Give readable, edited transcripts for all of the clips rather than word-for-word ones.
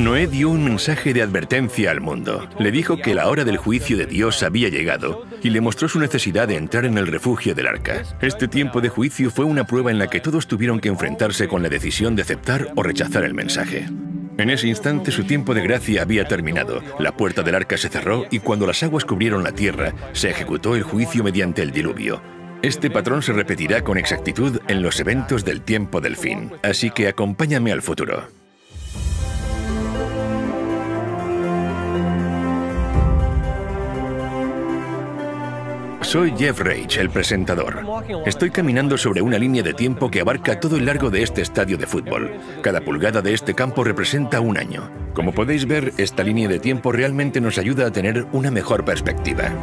Noé dio un mensaje de advertencia al mundo. Le dijo que la hora del juicio de Dios había llegado y le mostró su necesidad de entrar en el refugio del arca. Este tiempo de juicio fue una prueba en la que todos tuvieron que enfrentarse con la decisión de aceptar o rechazar el mensaje. En ese instante su tiempo de gracia había terminado, la puerta del arca se cerró y cuando las aguas cubrieron la tierra, se ejecutó el juicio mediante el diluvio. Este patrón se repetirá con exactitud en los eventos del tiempo del fin. Así que acompáñame al futuro. Soy Jeff Reich, el presentador. Estoy caminando sobre una línea de tiempo que abarca todo el largo de este estadio de fútbol. Cada pulgada de este campo representa un año. Como podéis ver, esta línea de tiempo realmente nos ayuda a tener una mejor perspectiva.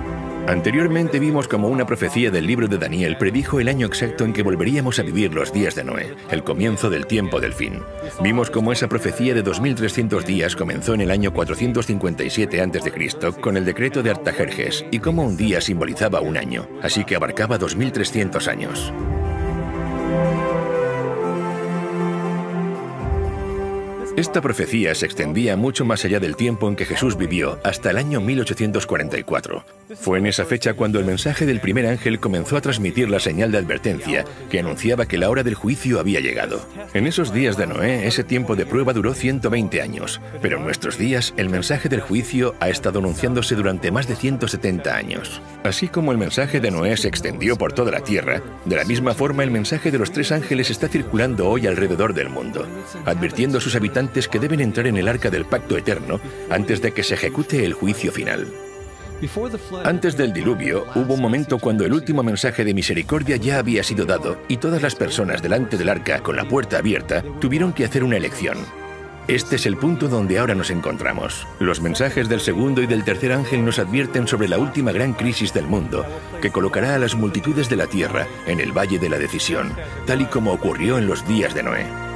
Anteriormente vimos como una profecía del libro de Daniel predijo el año exacto en que volveríamos a vivir los días de Noé, el comienzo del tiempo del fin. Vimos cómo esa profecía de 2300 días comenzó en el año 457 a.C. con el decreto de Artajerjes y cómo un día simbolizaba un año, así que abarcaba 2300 años. Esta profecía se extendía mucho más allá del tiempo en que Jesús vivió, hasta el año 1844. Fue en esa fecha cuando el mensaje del primer ángel comenzó a transmitir la señal de advertencia que anunciaba que la hora del juicio había llegado. En esos días de Noé, ese tiempo de prueba duró 120 años, pero en nuestros días el mensaje del juicio ha estado anunciándose durante más de 170 años. Así como el mensaje de Noé se extendió por toda la tierra, de la misma forma el mensaje de los tres ángeles está circulando hoy alrededor del mundo, advirtiendo a sus habitantes que deben entrar en el arca del pacto eterno antes de que se ejecute el juicio final. Antes del diluvio, hubo un momento cuando el último mensaje de misericordia ya había sido dado y todas las personas delante del arca, con la puerta abierta, tuvieron que hacer una elección. Este es el punto donde ahora nos encontramos. Los mensajes del segundo y del tercer ángel nos advierten sobre la última gran crisis del mundo, que colocará a las multitudes de la tierra en el valle de la decisión, tal y como ocurrió en los días de Noé.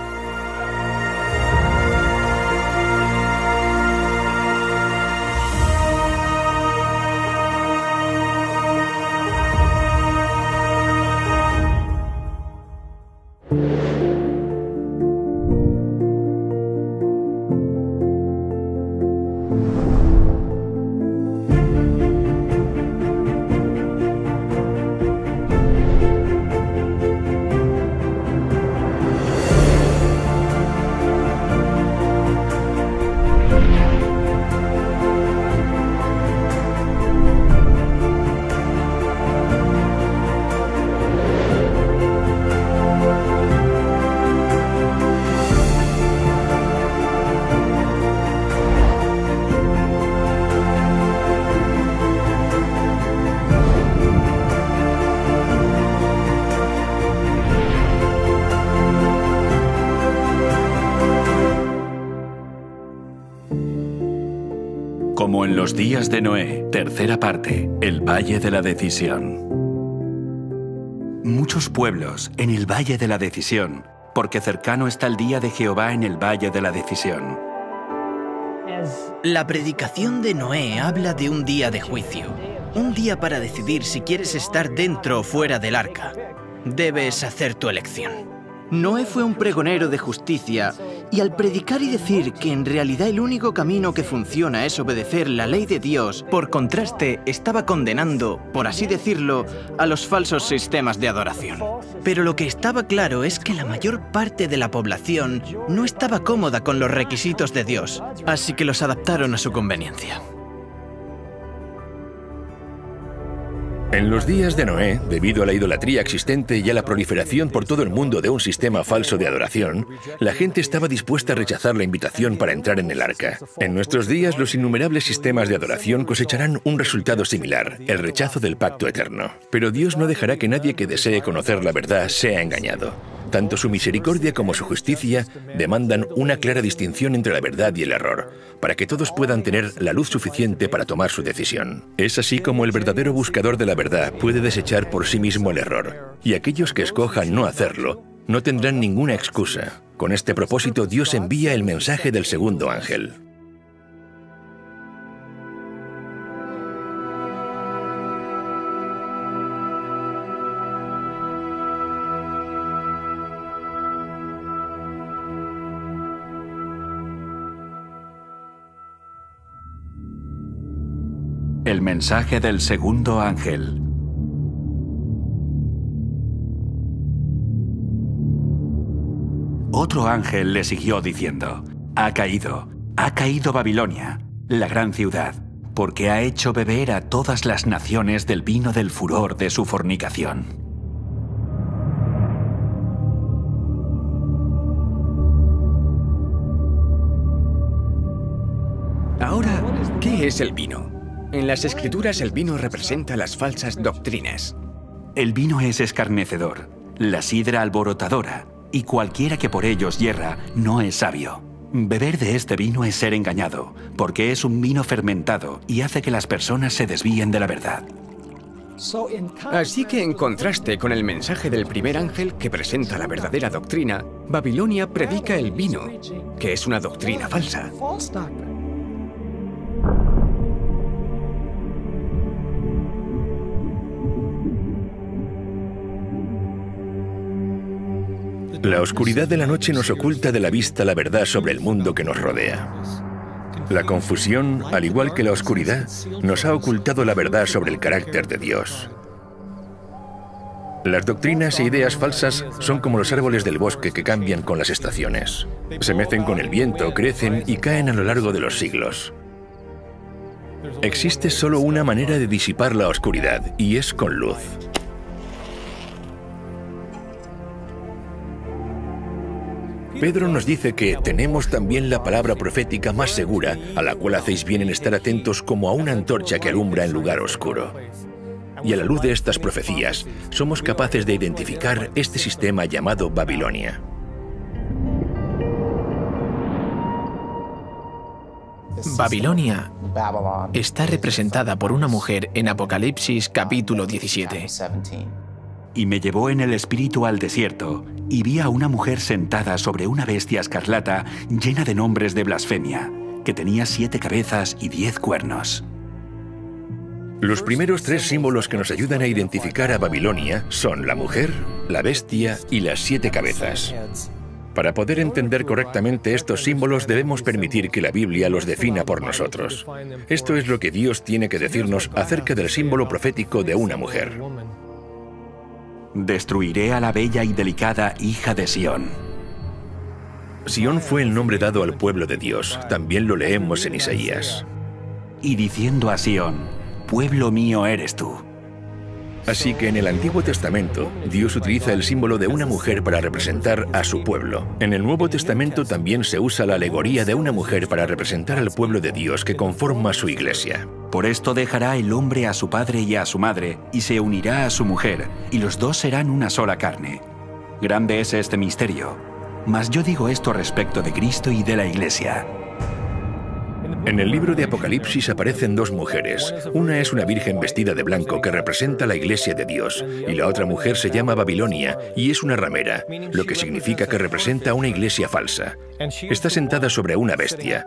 Como en los días de Noé, tercera parte, el Valle de la Decisión. Muchos pueblos en el Valle de la Decisión, porque cercano está el día de Jehová en el Valle de la Decisión. La predicación de Noé habla de un día de juicio, un día para decidir si quieres estar dentro o fuera del arca. Debes hacer tu elección. Noé fue un pregonero de justicia y al predicar y decir que en realidad el único camino que funciona es obedecer la ley de Dios, por contraste estaba condenando, por así decirlo, a los falsos sistemas de adoración. Pero lo que estaba claro es que la mayor parte de la población no estaba cómoda con los requisitos de Dios, así que los adaptaron a su conveniencia. En los días de Noé, debido a la idolatría existente y a la proliferación por todo el mundo de un sistema falso de adoración, la gente estaba dispuesta a rechazar la invitación para entrar en el arca. En nuestros días, los innumerables sistemas de adoración cosecharán un resultado similar, el rechazo del pacto eterno. Pero Dios no dejará que nadie que desee conocer la verdad sea engañado. Tanto su misericordia como su justicia demandan una clara distinción entre la verdad y el error, para que todos puedan tener la luz suficiente para tomar su decisión. Es así como el verdadero buscador de la verdad puede desechar por sí mismo el error, y aquellos que escojan no hacerlo no tendrán ninguna excusa. Con este propósito, Dios envía el mensaje del segundo ángel. El mensaje del segundo ángel. Otro ángel le siguió diciendo: ha caído Babilonia, la gran ciudad, porque ha hecho beber a todas las naciones del vino del furor de su fornicación. Ahora, ¿qué es el vino? En las Escrituras el vino representa las falsas doctrinas. El vino es escarnecedor, la sidra alborotadora, y cualquiera que por ellos yerra no es sabio. Beber de este vino es ser engañado, porque es un vino fermentado y hace que las personas se desvíen de la verdad. Así que en contraste con el mensaje del primer ángel que presenta la verdadera doctrina, Babilonia predica el vino, que es una doctrina falsa. La oscuridad de la noche nos oculta de la vista la verdad sobre el mundo que nos rodea. La confusión, al igual que la oscuridad, nos ha ocultado la verdad sobre el carácter de Dios. Las doctrinas e ideas falsas son como los árboles del bosque que cambian con las estaciones. Se mecen con el viento, crecen y caen a lo largo de los siglos. Existe solo una manera de disipar la oscuridad, y es con luz. Pedro nos dice que tenemos también la palabra profética más segura, a la cual hacéis bien en estar atentos como a una antorcha que alumbra en lugar oscuro. Y a la luz de estas profecías, somos capaces de identificar este sistema llamado Babilonia. Babilonia está representada por una mujer en Apocalipsis capítulo 17. Y me llevó en el espíritu al desierto, y vi a una mujer sentada sobre una bestia escarlata llena de nombres de blasfemia, que tenía 7 cabezas y 10 cuernos. Los primeros 3 símbolos que nos ayudan a identificar a Babilonia son la mujer, la bestia y las 7 cabezas. Para poder entender correctamente estos símbolos debemos permitir que la Biblia los defina por nosotros. Esto es lo que Dios tiene que decirnos acerca del símbolo profético de una mujer. Destruiré a la bella y delicada hija de Sión. Sión fue el nombre dado al pueblo de Dios. También lo leemos en Isaías. Y diciendo a Sión: pueblo mío eres tú. Así que en el Antiguo Testamento, Dios utiliza el símbolo de una mujer para representar a su pueblo. En el Nuevo Testamento también se usa la alegoría de una mujer para representar al pueblo de Dios que conforma su iglesia. Por esto dejará el hombre a su padre y a su madre, y se unirá a su mujer, y los dos serán una sola carne. Grande es este misterio, mas yo digo esto respecto de Cristo y de la iglesia. En el libro de Apocalipsis aparecen 2 mujeres. Una es una virgen vestida de blanco que representa la iglesia de Dios, y la otra mujer se llama Babilonia y es una ramera, lo que significa que representa una iglesia falsa. Está sentada sobre una bestia.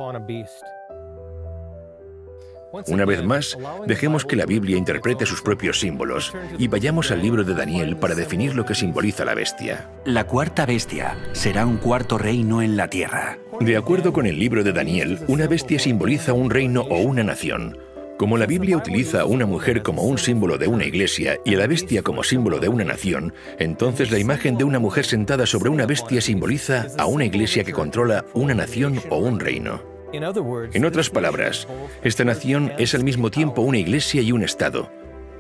Una vez más, dejemos que la Biblia interprete sus propios símbolos y vayamos al libro de Daniel para definir lo que simboliza la bestia. La cuarta bestia será un cuarto reino en la tierra. De acuerdo con el libro de Daniel, una bestia simboliza un reino o una nación. Como la Biblia utiliza a una mujer como un símbolo de una iglesia y a la bestia como símbolo de una nación, entonces la imagen de una mujer sentada sobre una bestia simboliza a una iglesia que controla una nación o un reino. En otras palabras, esta nación es al mismo tiempo una iglesia y un estado.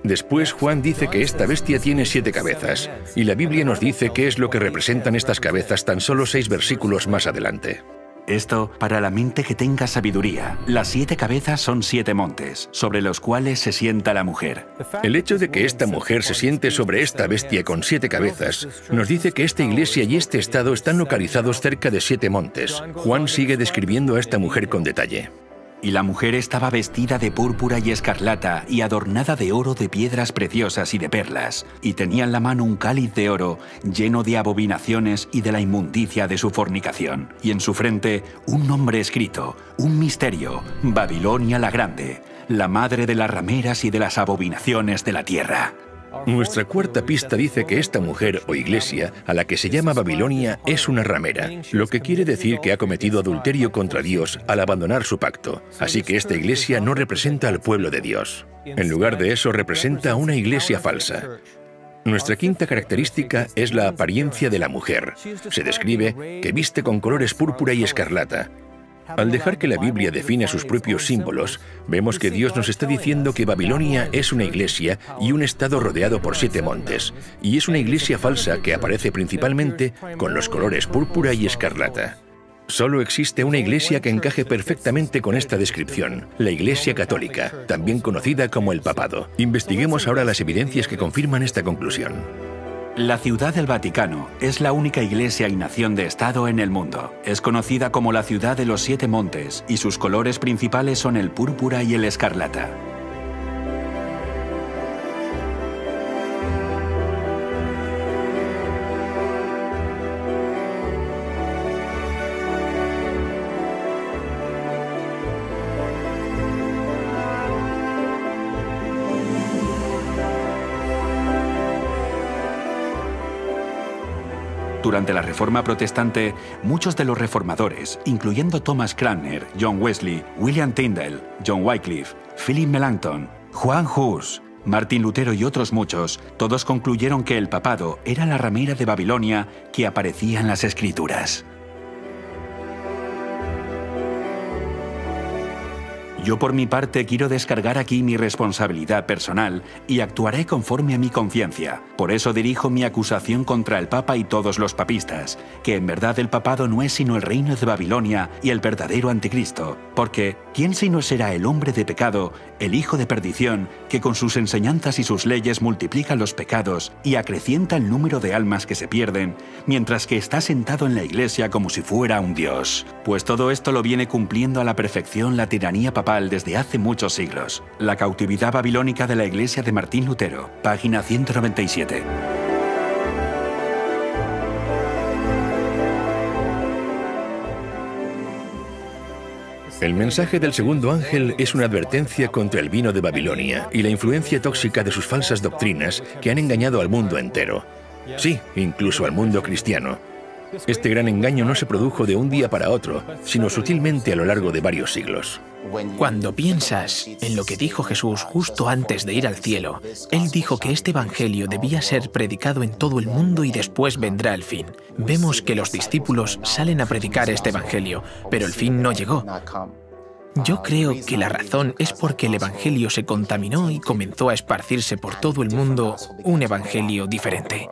Después Juan dice que esta bestia tiene 7 cabezas, y la Biblia nos dice qué es lo que representan estas cabezas tan solo 6 versículos más adelante. Esto para la mente que tenga sabiduría. Las 7 cabezas son 7 montes, sobre los cuales se sienta la mujer. El hecho de que esta mujer se siente sobre esta bestia con 7 cabezas nos dice que esta iglesia y este estado están localizados cerca de 7 montes. Juan sigue describiendo a esta mujer con detalle. Y la mujer estaba vestida de púrpura y escarlata y adornada de oro, de piedras preciosas y de perlas, y tenía en la mano un cáliz de oro lleno de abominaciones y de la inmundicia de su fornicación, y en su frente un nombre escrito, un misterio: Babilonia la Grande, la madre de las rameras y de las abominaciones de la tierra. Nuestra cuarta pista dice que esta mujer o iglesia, a la que se llama Babilonia, es una ramera, lo que quiere decir que ha cometido adulterio contra Dios al abandonar su pacto. Así que esta iglesia no representa al pueblo de Dios. En lugar de eso, representa a una iglesia falsa. Nuestra quinta característica es la apariencia de la mujer. Se describe que viste con colores púrpura y escarlata. Al dejar que la Biblia define sus propios símbolos, vemos que Dios nos está diciendo que Babilonia es una iglesia y un estado rodeado por 7 montes, y es una iglesia falsa que aparece principalmente con los colores púrpura y escarlata. Solo existe una iglesia que encaje perfectamente con esta descripción, la Iglesia Católica, también conocida como el Papado. Investiguemos ahora las evidencias que confirman esta conclusión. La Ciudad del Vaticano es la única iglesia y nación de Estado en el mundo. Es conocida como la Ciudad de los 7 Montes y sus colores principales son el púrpura y el escarlata. Durante la Reforma Protestante, muchos de los reformadores, incluyendo Thomas Cranmer, John Wesley, William Tyndale, John Wycliffe, Philip Melanchthon, Juan Hus, Martín Lutero y otros muchos, todos concluyeron que el papado era la ramera de Babilonia que aparecía en las Escrituras. Yo por mi parte quiero descargar aquí mi responsabilidad personal y actuaré conforme a mi conciencia. Por eso dirijo mi acusación contra el Papa y todos los papistas, que en verdad el papado no es sino el reino de Babilonia y el verdadero anticristo. Porque, ¿quién sino será el hombre de pecado, el hijo de perdición, que con sus enseñanzas y sus leyes multiplica los pecados y acrecienta el número de almas que se pierden, mientras que está sentado en la iglesia como si fuera un dios? Pues todo esto lo viene cumpliendo a la perfección la tiranía papal desde hace muchos siglos. La cautividad babilónica de la iglesia de Martín Lutero, página 197. El mensaje del segundo ángel es una advertencia contra el vino de Babilonia y la influencia tóxica de sus falsas doctrinas que han engañado al mundo entero. Sí, incluso al mundo cristiano. Este gran engaño no se produjo de un día para otro, sino sutilmente a lo largo de varios siglos. Cuando piensas en lo que dijo Jesús justo antes de ir al cielo, Él dijo que este evangelio debía ser predicado en todo el mundo y después vendrá el fin. Vemos que los discípulos salen a predicar este evangelio, pero el fin no llegó. Yo creo que la razón es porque el evangelio se contaminó y comenzó a esparcirse por todo el mundo un evangelio diferente.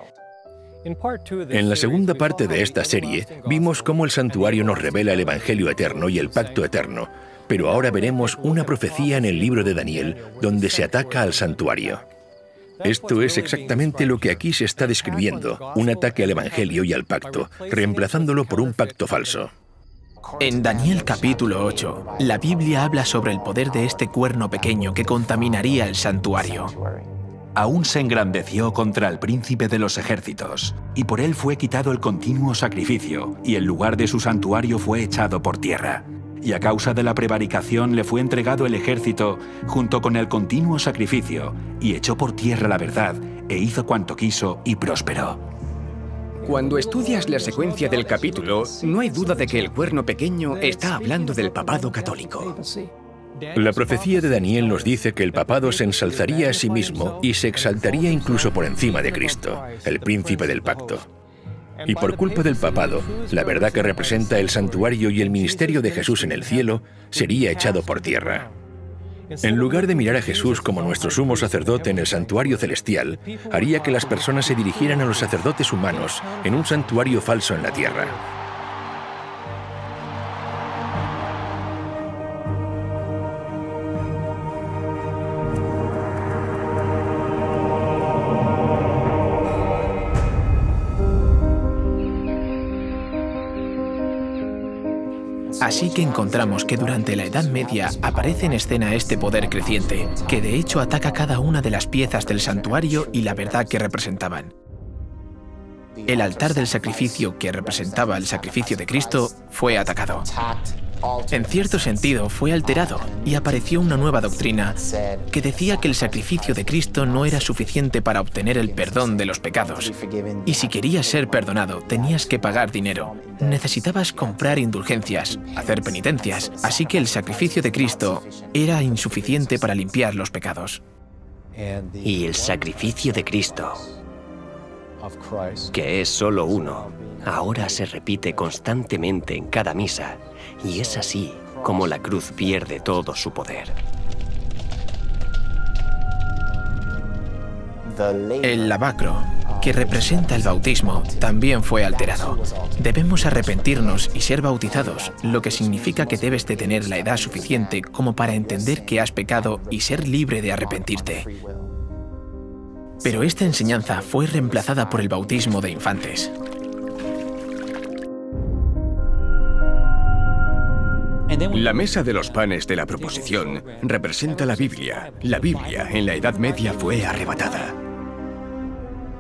En la segunda parte de esta serie, vimos cómo el santuario nos revela el evangelio eterno y el pacto eterno, pero ahora veremos una profecía en el libro de Daniel donde se ataca al santuario. Esto es exactamente lo que aquí se está describiendo, un ataque al evangelio y al pacto, reemplazándolo por un pacto falso. En Daniel capítulo 8, la Biblia habla sobre el poder de este cuerno pequeño que contaminaría el santuario. Aún se engrandeció contra el príncipe de los ejércitos, y por él fue quitado el continuo sacrificio, y el lugar de su santuario fue echado por tierra. Y a causa de la prevaricación le fue entregado el ejército junto con el continuo sacrificio, y echó por tierra la verdad, e hizo cuanto quiso y prosperó. Cuando estudias la secuencia del capítulo, no hay duda de que el cuerno pequeño está hablando del papado católico. La profecía de Daniel nos dice que el papado se ensalzaría a sí mismo y se exaltaría incluso por encima de Cristo, el príncipe del pacto. Y por culpa del papado, la verdad que representa el santuario y el ministerio de Jesús en el cielo sería echado por tierra. En lugar de mirar a Jesús como nuestro sumo sacerdote en el santuario celestial, haría que las personas se dirigieran a los sacerdotes humanos en un santuario falso en la tierra. Así que encontramos que durante la Edad Media aparece en escena este poder creciente, que de hecho ataca cada una de las piezas del santuario y la verdad que representaban. El altar del sacrificio, que representaba el sacrificio de Cristo, fue atacado. En cierto sentido, fue alterado y apareció una nueva doctrina que decía que el sacrificio de Cristo no era suficiente para obtener el perdón de los pecados. Y si querías ser perdonado, tenías que pagar dinero. Necesitabas comprar indulgencias, hacer penitencias. Así que el sacrificio de Cristo era insuficiente para limpiar los pecados. Y el sacrificio de Cristo, que es solo uno, ahora se repite constantemente en cada misa, y es así como la cruz pierde todo su poder. El lavacro, que representa el bautismo, también fue alterado. Debemos arrepentirnos y ser bautizados, lo que significa que debes de tener la edad suficiente como para entender que has pecado y ser libre de arrepentirte. Pero esta enseñanza fue reemplazada por el bautismo de infantes. La mesa de los panes de la proposición representa la Biblia. La Biblia en la Edad Media fue arrebatada.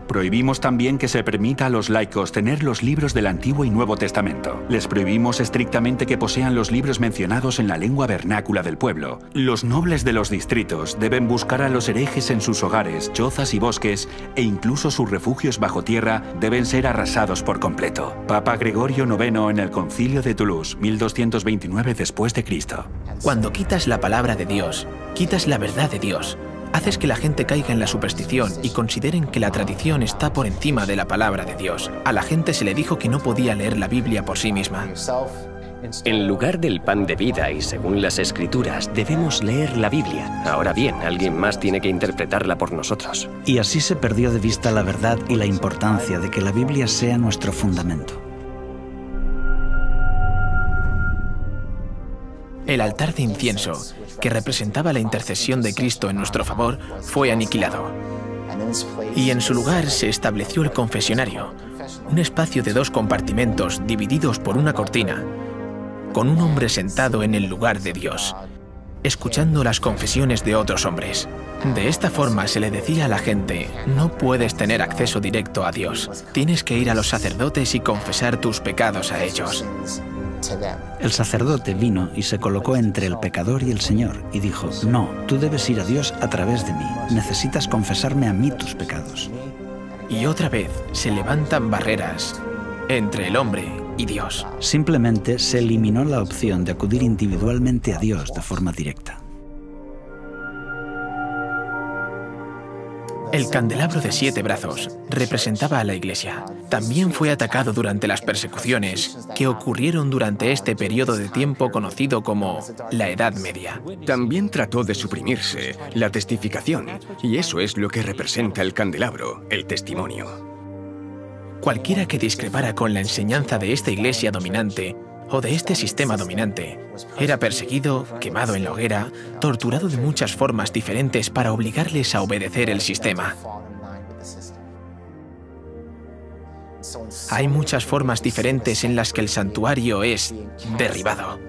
Prohibimos también que se permita a los laicos tener los libros del Antiguo y Nuevo Testamento. Les prohibimos estrictamente que posean los libros mencionados en la lengua vernácula del pueblo. Los nobles de los distritos deben buscar a los herejes en sus hogares, chozas y bosques, e incluso sus refugios bajo tierra deben ser arrasados por completo. Papa Gregorio IX en el Concilio de Toulouse, 1229 después de Cristo. Cuando quitas la palabra de Dios, quitas la verdad de Dios. Haces que la gente caiga en la superstición y consideren que la tradición está por encima de la palabra de Dios. A la gente se le dijo que no podía leer la Biblia por sí misma. En lugar del pan de vida y según las Escrituras, debemos leer la Biblia. Ahora bien, alguien más tiene que interpretarla por nosotros. Y así se perdió de vista la verdad y la importancia de que la Biblia sea nuestro fundamento. El altar de incienso, que representaba la intercesión de Cristo en nuestro favor, fue aniquilado. Y en su lugar se estableció el confesionario, un espacio de 2 compartimentos divididos por una cortina, con un hombre sentado en el lugar de Dios, escuchando las confesiones de otros hombres. De esta forma se le decía a la gente: no puedes tener acceso directo a Dios, tienes que ir a los sacerdotes y confesar tus pecados a ellos. El sacerdote vino y se colocó entre el pecador y el Señor y dijo: no, tú debes ir a Dios a través de mí, necesitas confesarme a mí tus pecados. Y otra vez se levantan barreras entre el hombre y Dios. Simplemente se eliminó la opción de acudir individualmente a Dios de forma directa. El candelabro de 7 brazos representaba a la Iglesia. También fue atacado durante las persecuciones que ocurrieron durante este periodo de tiempo conocido como la Edad Media. También trató de suprimirse la testificación, y eso es lo que representa el candelabro, el testimonio. Cualquiera que discrepara con la enseñanza de esta Iglesia dominante o de este sistema dominante era perseguido, quemado en la hoguera, torturado de muchas formas diferentes para obligarles a obedecer el sistema. Hay muchas formas diferentes en las que el santuario es derribado.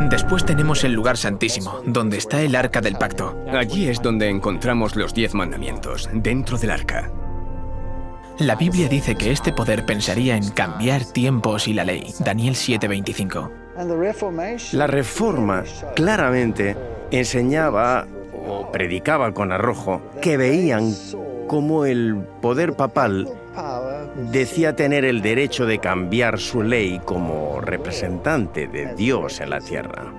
Después tenemos el lugar santísimo, donde está el Arca del Pacto. Allí es donde encontramos los 10 mandamientos, dentro del arca. La Biblia dice que este poder pensaría en cambiar tiempos y la ley. Daniel 7:25. La Reforma claramente enseñaba o predicaba con arrojo que veían cómo el poder papal decía tener el derecho de cambiar su ley como representante de Dios en la tierra.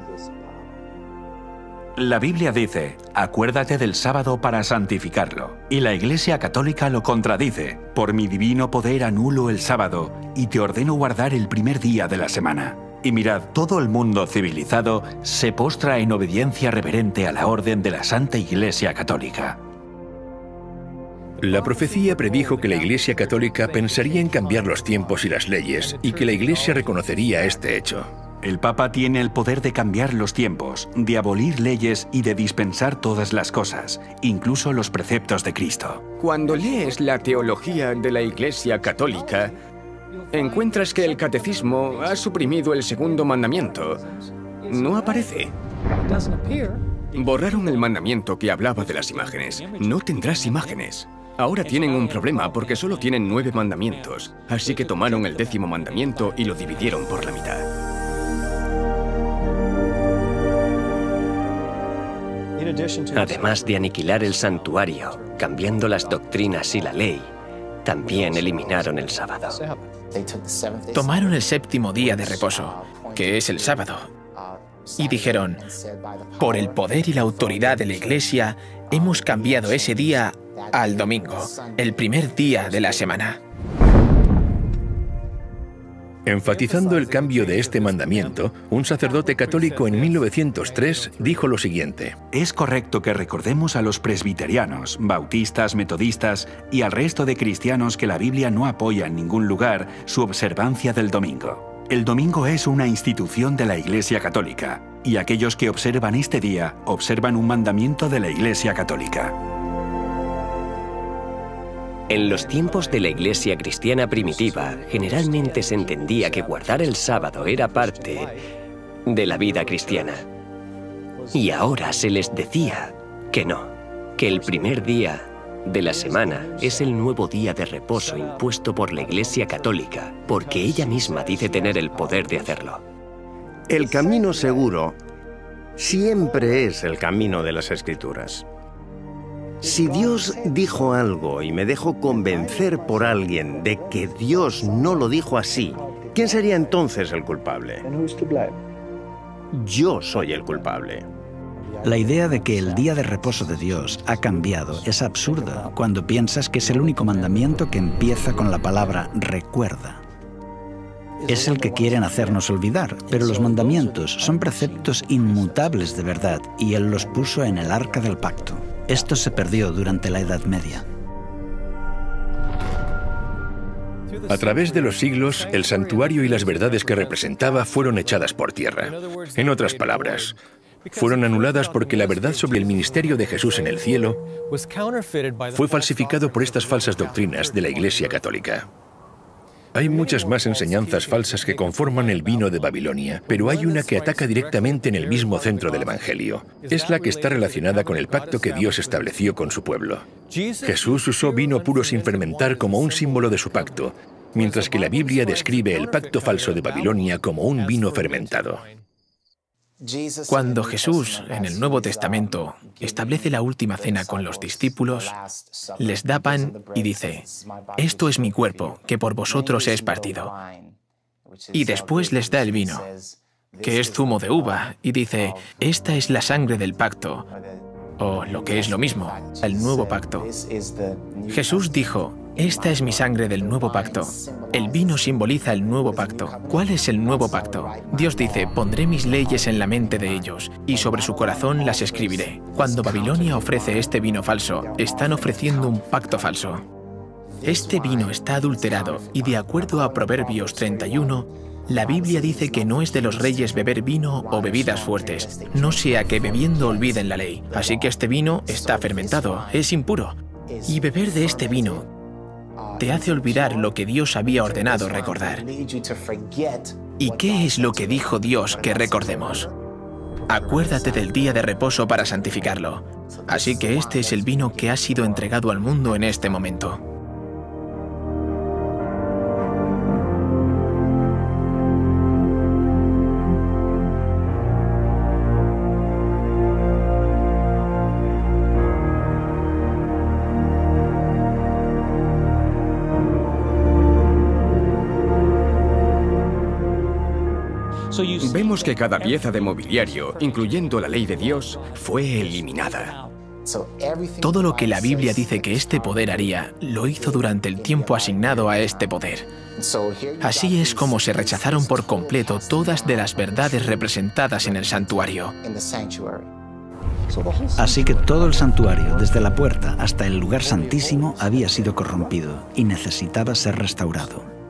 La Biblia dice: acuérdate del sábado para santificarlo. Y la Iglesia Católica lo contradice: por mi divino poder anulo el sábado y te ordeno guardar el primer día de la semana. Y mirad, todo el mundo civilizado se postra en obediencia reverente a la orden de la Santa Iglesia Católica. La profecía predijo que la Iglesia Católica pensaría en cambiar los tiempos y las leyes, y que la Iglesia reconocería este hecho. El Papa tiene el poder de cambiar los tiempos, de abolir leyes y de dispensar todas las cosas, incluso los preceptos de Cristo. Cuando lees la teología de la Iglesia Católica, encuentras que el catecismo ha suprimido el segundo mandamiento. No aparece. Borraron el mandamiento que hablaba de las imágenes. No tendrás imágenes. Ahora tienen un problema porque solo tienen 9 mandamientos, así que tomaron el 10º mandamiento y lo dividieron por la mitad. Además de aniquilar el santuario, cambiando las doctrinas y la ley, también eliminaron el sábado. Tomaron el 7º día de reposo, que es el sábado, y dijeron: por el poder y la autoridad de la Iglesia, hemos cambiado ese día al domingo, el primer día de la semana. Enfatizando el cambio de este mandamiento, un sacerdote católico en 1903 dijo lo siguiente: Es correcto que recordemos a los presbiterianos, bautistas, metodistas y al resto de cristianos que la Biblia no apoya en ningún lugar su observancia del domingo. El domingo es una institución de la Iglesia Católica, y aquellos que observan este día observan un mandamiento de la Iglesia Católica. En los tiempos de la Iglesia cristiana primitiva, generalmente se entendía que guardar el sábado era parte de la vida cristiana. Y ahora se les decía que no, que el primer día de la semana es el nuevo día de reposo impuesto por la Iglesia Católica, porque ella misma dice tener el poder de hacerlo. El camino seguro siempre es el camino de las Escrituras. Si Dios dijo algo y me dejo convencer por alguien de que Dios no lo dijo así, ¿quién sería entonces el culpable? Yo soy el culpable. La idea de que el día de reposo de Dios ha cambiado es absurda cuando piensas que es el único mandamiento que empieza con la palabra recuerda. Es el que quieren hacernos olvidar, pero los mandamientos son preceptos inmutables de verdad y Él los puso en el arca del pacto. Esto se perdió durante la Edad Media. A través de los siglos, el santuario y las verdades que representaba fueron echadas por tierra. En otras palabras, fueron anuladas porque la verdad sobre el ministerio de Jesús en el cielo fue falsificado por estas falsas doctrinas de la Iglesia Católica. Hay muchas más enseñanzas falsas que conforman el vino de Babilonia, pero hay una que ataca directamente en el mismo centro del Evangelio. Es la que está relacionada con el pacto que Dios estableció con su pueblo. Jesús usó vino puro sin fermentar como un símbolo de su pacto, mientras que la Biblia describe el pacto falso de Babilonia como un vino fermentado. Cuando Jesús, en el Nuevo Testamento, establece la última cena con los discípulos, les da pan y dice: «Esto es mi cuerpo, que por vosotros es partido». Y después les da el vino, que es zumo de uva, y dice: «Esta es la sangre del pacto», o lo que es lo mismo, el nuevo pacto. Jesús dijo: «Esta es mi sangre del nuevo pacto». El vino simboliza el nuevo pacto. ¿Cuál es el nuevo pacto? Dios dice: «Pondré mis leyes en la mente de ellos, y sobre su corazón las escribiré». Cuando Babilonia ofrece este vino falso, están ofreciendo un pacto falso. Este vino está adulterado, y de acuerdo a Proverbios 31, la Biblia dice que no es de los reyes beber vino o bebidas fuertes, no sea que bebiendo olviden la ley. Así que este vino está fermentado, es impuro. Y beber de este vino te hace olvidar lo que Dios había ordenado recordar. ¿Y qué es lo que dijo Dios que recordemos? Acuérdate del día de reposo para santificarlo. Así que este es el vino que ha sido entregado al mundo en este momento. Vemos que cada pieza de mobiliario, incluyendo la ley de Dios, fue eliminada. Todo lo que la Biblia dice que este poder haría, lo hizo durante el tiempo asignado a este poder. Así es como se rechazaron por completo todas de las verdades representadas en el santuario. Así que todo el santuario, desde la puerta hasta el lugar santísimo, había sido corrompido y necesitaba ser restaurado.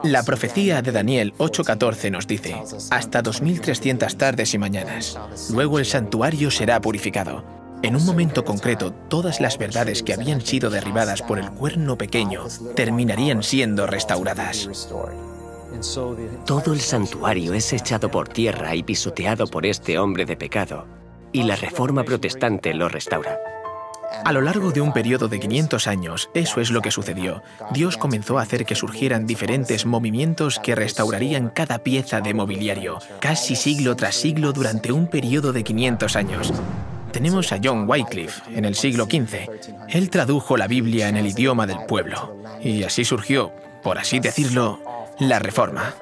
La profecía de Daniel 8:14 nos dice: «Hasta 2300 tardes y mañanas. Luego el santuario será purificado». En un momento concreto, todas las verdades que habían sido derribadas por el cuerno pequeño terminarían siendo restauradas. Todo el santuario es echado por tierra y pisoteado por este hombre de pecado, y la Reforma Protestante lo restaura. A lo largo de un periodo de 500 años, eso es lo que sucedió. Dios comenzó a hacer que surgieran diferentes movimientos que restaurarían cada pieza de mobiliario, casi siglo tras siglo durante un periodo de 500 años. Tenemos a John Wycliffe en el siglo XV. Él tradujo la Biblia en el idioma del pueblo. Y así surgió, por así decirlo, la Reforma.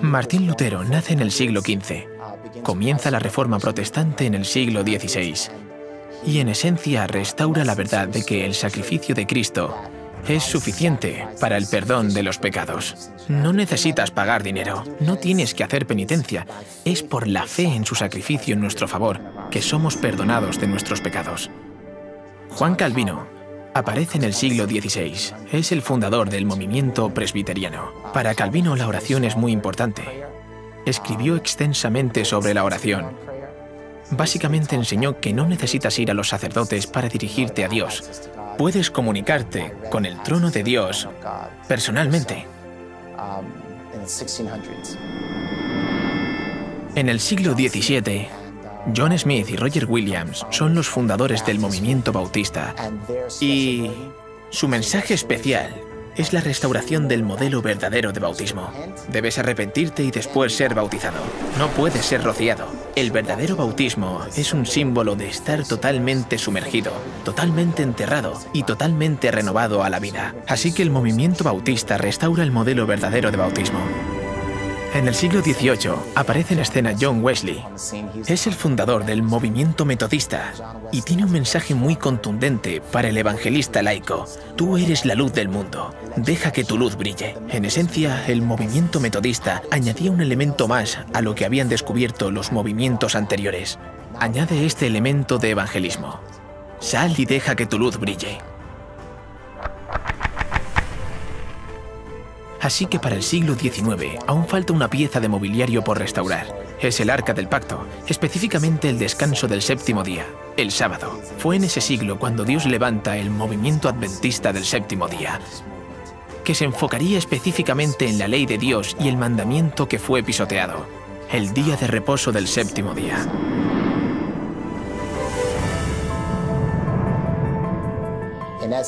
Martín Lutero nace en el siglo XV. Comienza la Reforma protestante en el siglo XVI. Y en esencia restaura la verdad de que el sacrificio de Cristo es suficiente para el perdón de los pecados. No necesitas pagar dinero, no tienes que hacer penitencia. Es por la fe en su sacrificio en nuestro favor que somos perdonados de nuestros pecados. Juan Calvino aparece en el siglo XVI. Es el fundador del movimiento presbiteriano. Para Calvino la oración es muy importante. Escribió extensamente sobre la oración. Básicamente enseñó que no necesitas ir a los sacerdotes para dirigirte a Dios. Puedes comunicarte con el trono de Dios personalmente. En el siglo XVII, John Smith y Roger Williams son los fundadores del movimiento bautista y su mensaje especial es la restauración del modelo verdadero de bautismo. Debes arrepentirte y después ser bautizado. No puedes ser rociado. El verdadero bautismo es un símbolo de estar totalmente sumergido, totalmente enterrado y totalmente renovado a la vida. Así que el movimiento bautista restaura el modelo verdadero de bautismo. En el siglo XVIII aparece en escena John Wesley. Es el fundador del movimiento metodista y tiene un mensaje muy contundente para el evangelista laico. Tú eres la luz del mundo. Deja que tu luz brille. En esencia, el movimiento metodista añadía un elemento más a lo que habían descubierto los movimientos anteriores. Añade este elemento de evangelismo. Sal y deja que tu luz brille. Así que para el siglo XIX aún falta una pieza de mobiliario por restaurar. Es el Arca del Pacto, específicamente el descanso del séptimo día, el sábado. Fue en ese siglo cuando Dios levanta el movimiento adventista del séptimo día, que se enfocaría específicamente en la ley de Dios y el mandamiento que fue pisoteado, el día de reposo del séptimo día.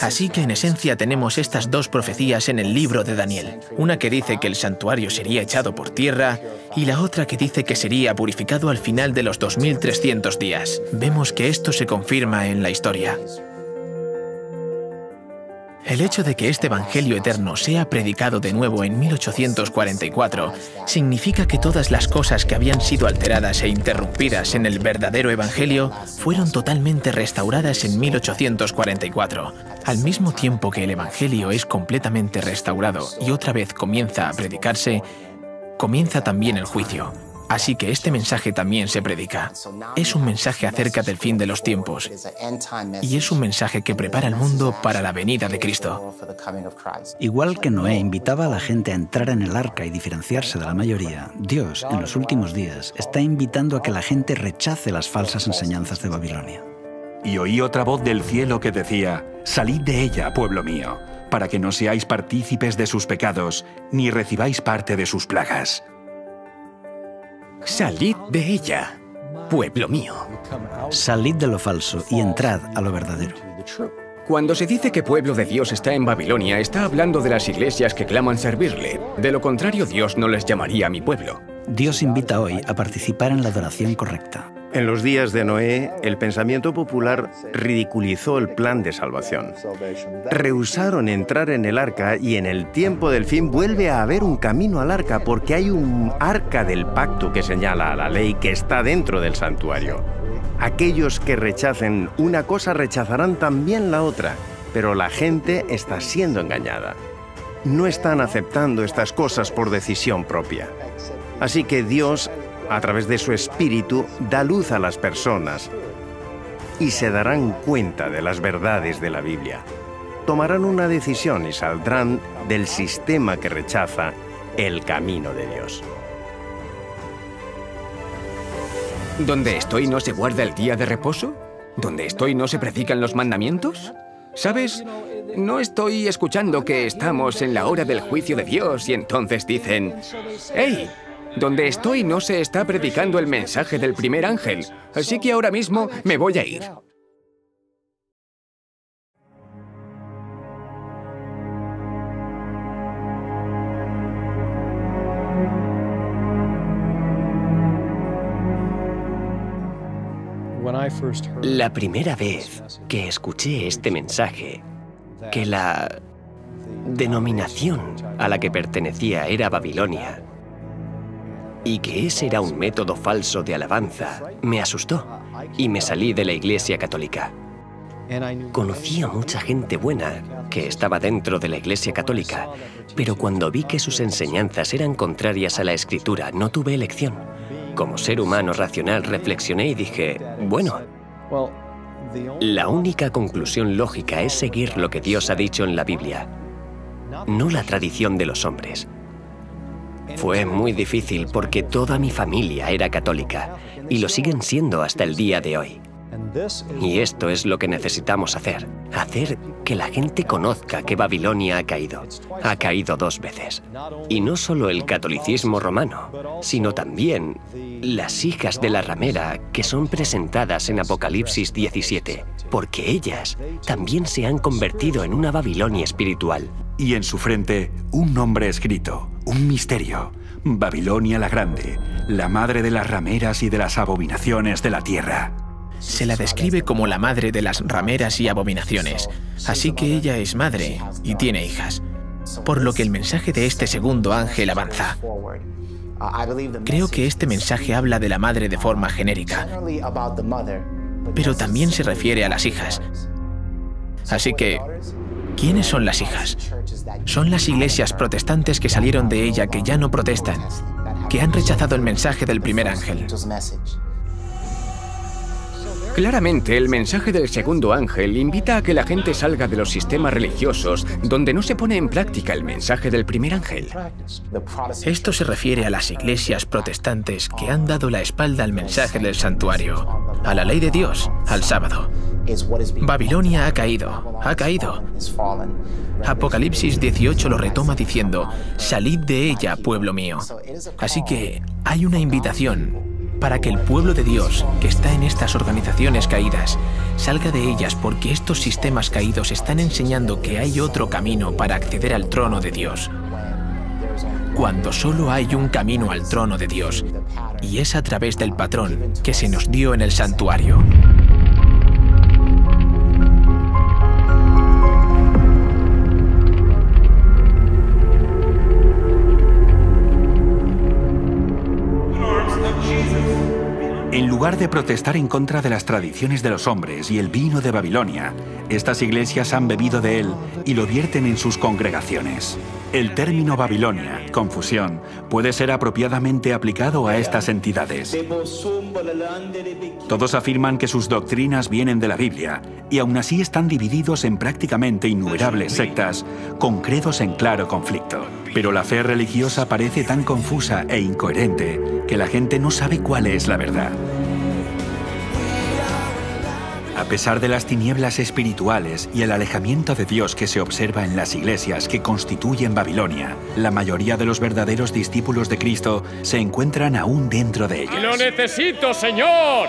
Así que en esencia tenemos estas dos profecías en el libro de Daniel. Una que dice que el santuario sería echado por tierra y la otra que dice que sería purificado al final de los 2300 días. Vemos que esto se confirma en la historia. El hecho de que este Evangelio eterno sea predicado de nuevo en 1844 significa que todas las cosas que habían sido alteradas e interrumpidas en el verdadero Evangelio fueron totalmente restauradas en 1844. Al mismo tiempo que el Evangelio es completamente restaurado y otra vez comienza a predicarse, comienza también el juicio. Así que este mensaje también se predica. Es un mensaje acerca del fin de los tiempos y es un mensaje que prepara el mundo para la venida de Cristo. Igual que Noé invitaba a la gente a entrar en el arca y diferenciarse de la mayoría, Dios, en los últimos días, está invitando a que la gente rechace las falsas enseñanzas de Babilonia. Y oí otra voz del cielo que decía: «Salid de ella, pueblo mío, para que no seáis partícipes de sus pecados, ni recibáis parte de sus plagas». Salid de ella, pueblo mío. Salid de lo falso y entrad a lo verdadero. Cuando se dice que pueblo de Dios está en Babilonia, está hablando de las iglesias que claman servirle. De lo contrario, Dios no les llamaría mi pueblo. Dios invita hoy a participar en la adoración correcta. En los días de Noé, el pensamiento popular ridiculizó el plan de salvación. Rehusaron entrar en el arca y en el tiempo del fin vuelve a haber un camino al arca porque hay un arca del pacto que señala a la ley que está dentro del santuario. Aquellos que rechacen una cosa rechazarán también la otra, pero la gente está siendo engañada. No están aceptando estas cosas por decisión propia. Así que Dios, a través de su espíritu, da luz a las personas y se darán cuenta de las verdades de la Biblia. Tomarán una decisión y saldrán del sistema que rechaza el camino de Dios. ¿Donde estoy no se guarda el día de reposo? ¿Donde estoy no se predican los mandamientos? ¿Sabes? No estoy escuchando que estamos en la hora del juicio de Dios y entonces dicen: «¡Hey! Donde estoy no se está predicando el mensaje del primer ángel, así que ahora mismo me voy a ir. La primera vez que escuché este mensaje, que la denominación a la que pertenecía era Babilonia, y que ese era un método falso de alabanza, me asustó y me salí de la Iglesia Católica. Conocí a mucha gente buena que estaba dentro de la Iglesia Católica, pero cuando vi que sus enseñanzas eran contrarias a la Escritura, no tuve elección. Como ser humano racional reflexioné y dije, bueno, la única conclusión lógica es seguir lo que Dios ha dicho en la Biblia, no la tradición de los hombres. Fue muy difícil porque toda mi familia era católica y lo siguen siendo hasta el día de hoy. Y esto es lo que necesitamos hacer que la gente conozca que Babilonia ha caído. Ha caído 2 veces. Y no solo el catolicismo romano, sino también las hijas de la ramera que son presentadas en Apocalipsis 17, porque ellas también se han convertido en una Babilonia espiritual. Y en su frente, un nombre escrito, un misterio. Babilonia la Grande, la madre de las rameras y de las abominaciones de la tierra. Se la describe como la madre de las rameras y abominaciones, así que ella es madre y tiene hijas, por lo que el mensaje de este segundo ángel avanza. Creo que este mensaje habla de la madre de forma genérica, pero también se refiere a las hijas. Así que, ¿quiénes son las hijas? Son las iglesias protestantes que salieron de ella, que ya no protestan, que han rechazado el mensaje del primer ángel. Claramente, el mensaje del segundo ángel invita a que la gente salga de los sistemas religiosos donde no se pone en práctica el mensaje del primer ángel. Esto se refiere a las iglesias protestantes que han dado la espalda al mensaje del santuario, a la ley de Dios, al sábado. Babilonia ha caído, ha caído. Apocalipsis 18 lo retoma diciendo, salid de ella, pueblo mío. Así que hay una invitación para que el pueblo de Dios, que está en estas organizaciones caídas, salga de ellas, porque estos sistemas caídos están enseñando que hay otro camino para acceder al trono de Dios. Cuando solo hay un camino al trono de Dios, y es a través del patrón que se nos dio en el santuario. En lugar de protestar en contra de las tradiciones de los hombres y el vino de Babilonia, estas iglesias han bebido de él y lo vierten en sus congregaciones. El término Babilonia, confusión, puede ser apropiadamente aplicado a estas entidades. Todos afirman que sus doctrinas vienen de la Biblia y aún así están divididos en prácticamente innumerables sectas con credos en claro conflicto. Pero la fe religiosa parece tan confusa e incoherente que la gente no sabe cuál es la verdad. A pesar de las tinieblas espirituales y el alejamiento de Dios que se observa en las iglesias que constituyen Babilonia, la mayoría de los verdaderos discípulos de Cristo se encuentran aún dentro de ellas. ¡Lo necesito, Señor!